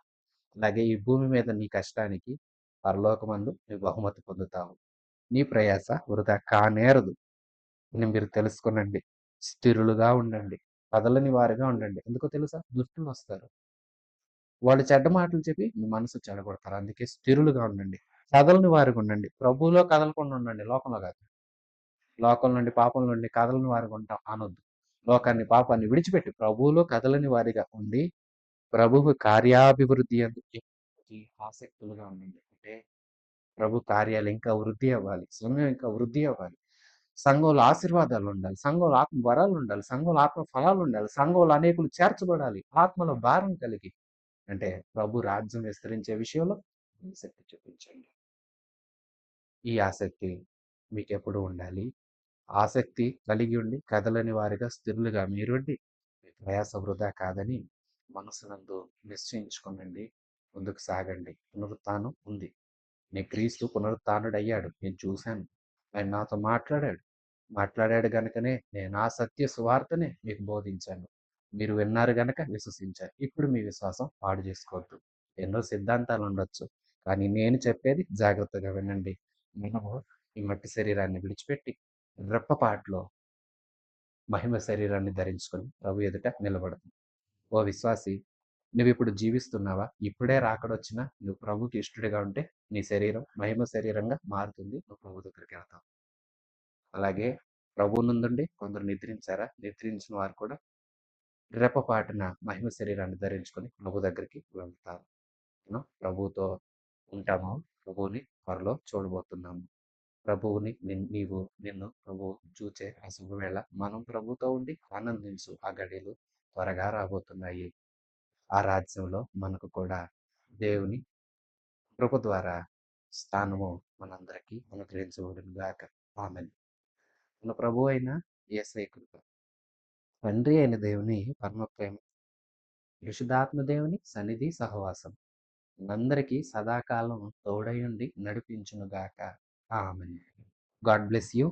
అలాగే ఈ భూమి మీద నీ కష్టానికి పరలోకమందు నువ్వు బహుమతి పొందుతావు. నీ ప్రయాస వృధా కానేరదు అని మీరు తెలుసుకొనండి. స్థిరులుగా ఉండండి. కదలని వారుగా ఉండండి. ఎందుకో తెలుసా? దుష్టులొస్తారు. వాళ్ళు చెడ్డ మాటలు చెప్పి మీ మనసు చెడగొడతారు. అందుకే స్థిరులుగా ఉండండి. కదలని వారుగా ఉండండి. ప్రభువులో కదలకుండా ఉండండి. లోకంలో కాదు. లోకం నుండి, పాపం నుండి కదలని వారుగా ఉంటాం అనొద్దు. లోకాన్ని, పాపాన్ని విడిచిపెట్టి ప్రభువులో కదలని వారిగా ఉండి, ప్రభువు కార్యాభివృద్ధి యందు ఎప్పటికీ ఆసక్తులుగా ఉండండి. అంటే ప్రభు కార్యాలు ఇంకా వృద్ధి అవ్వాలి. సంఘం ఇంకా వృద్ధి అవ్వాలి. సంఘంలో ఆశీర్వాదాలు ఉండాలి. సంఘంలో ఆత్మ వరాలు ఉండాలి. సంఘంలో ఆత్మ ఫలాలు ఉండాలి. సంఘంలో అనేకులు చేర్చబడాలి. ఆత్మలో భారం కలిగి అంటే ప్రభు రాజ్యం విస్తరించే విషయంలో ఆసక్తి చూపించండి. ఈ ఆసక్తి మీకెప్పుడు ఉండాలి. ఆసక్తి కలిగి ఉండి కదలని వారిగా స్థిరులుగా మీరుండి మీ ప్రయాస వృధా కాదని మనసునందు నిశ్చయించుకోనండి. ముందుకు సాగండి. పునరుత్థానం ఉంది. నీ క్రీస్తు పునరుత్థానుడయ్యాడు. నేను చూశాను. ఆయన నాతో మాట్లాడాడు. మాట్లాడాడు గనుకనే నేను ఆ సత్య సువార్తనే మీకు బోధించాను. మీరు విన్నారు గనక విశ్వసించారు. ఇప్పుడు మీ విశ్వాసం పాడు చేసుకోవద్దు. ఎన్నో సిద్ధాంతాలు ఉండొచ్చు. కానీ నేను చెప్పేది జాగ్రత్తగా వినండి. మనము ఈ మట్టి శరీరాన్ని విడిచిపెట్టి రెప్పపాటులో మహిమ శరీరాన్ని ధరించుకొని ప్రభు ఎదుట నిలబడతాం. ఓ విశ్వాసి, నువ్విప్పుడు జీవిస్తున్నావా? ఇప్పుడే రాకడొచ్చినా నువ్వు ప్రభుకి ఇష్టడుగా ఉంటే నీ శరీరం మహిమ శరీరంగా మారుతుంది. నువ్వు ప్రభు దగ్గరికెళ్తావు. అలాగే ప్రభువునందుండి కొందరు నిద్రించారా? నిద్రించిన వారు కూడా రెప్పపాటున మహిమ శరీరాన్ని ధరించుకొని ప్రభు దగ్గరికి వెళ్తారు. ప్రభువుతో ఉంటాము. ప్రభువుని త్వరలో చూడబోతున్నాము. ప్రభువుని నీవు నిన్ను ప్రభువు చూచే ఆ శుభవేళ మనం ప్రభుతో ఉండి ఆనందించు. ఆ గడియలు త్వరగా రాబోతున్నాయి. ఆ రాజ్యంలో మనకు కూడా దేవుని కృప ద్వారా స్థానము మనందరికీ అనుగ్రహించబడును గాక. ఆమేన్. మన ప్రభువు అయిన యేసయ్య కృప, తండ్రి అయిన దేవుని పరమ ప్రేమ, పరిశుద్ధాత్మ దేవుని సన్నిధి సహవాసం మనందరికీ సదాకాలం తోడై ఉండి నడిపించును గాక. ఆమేన్. God bless you.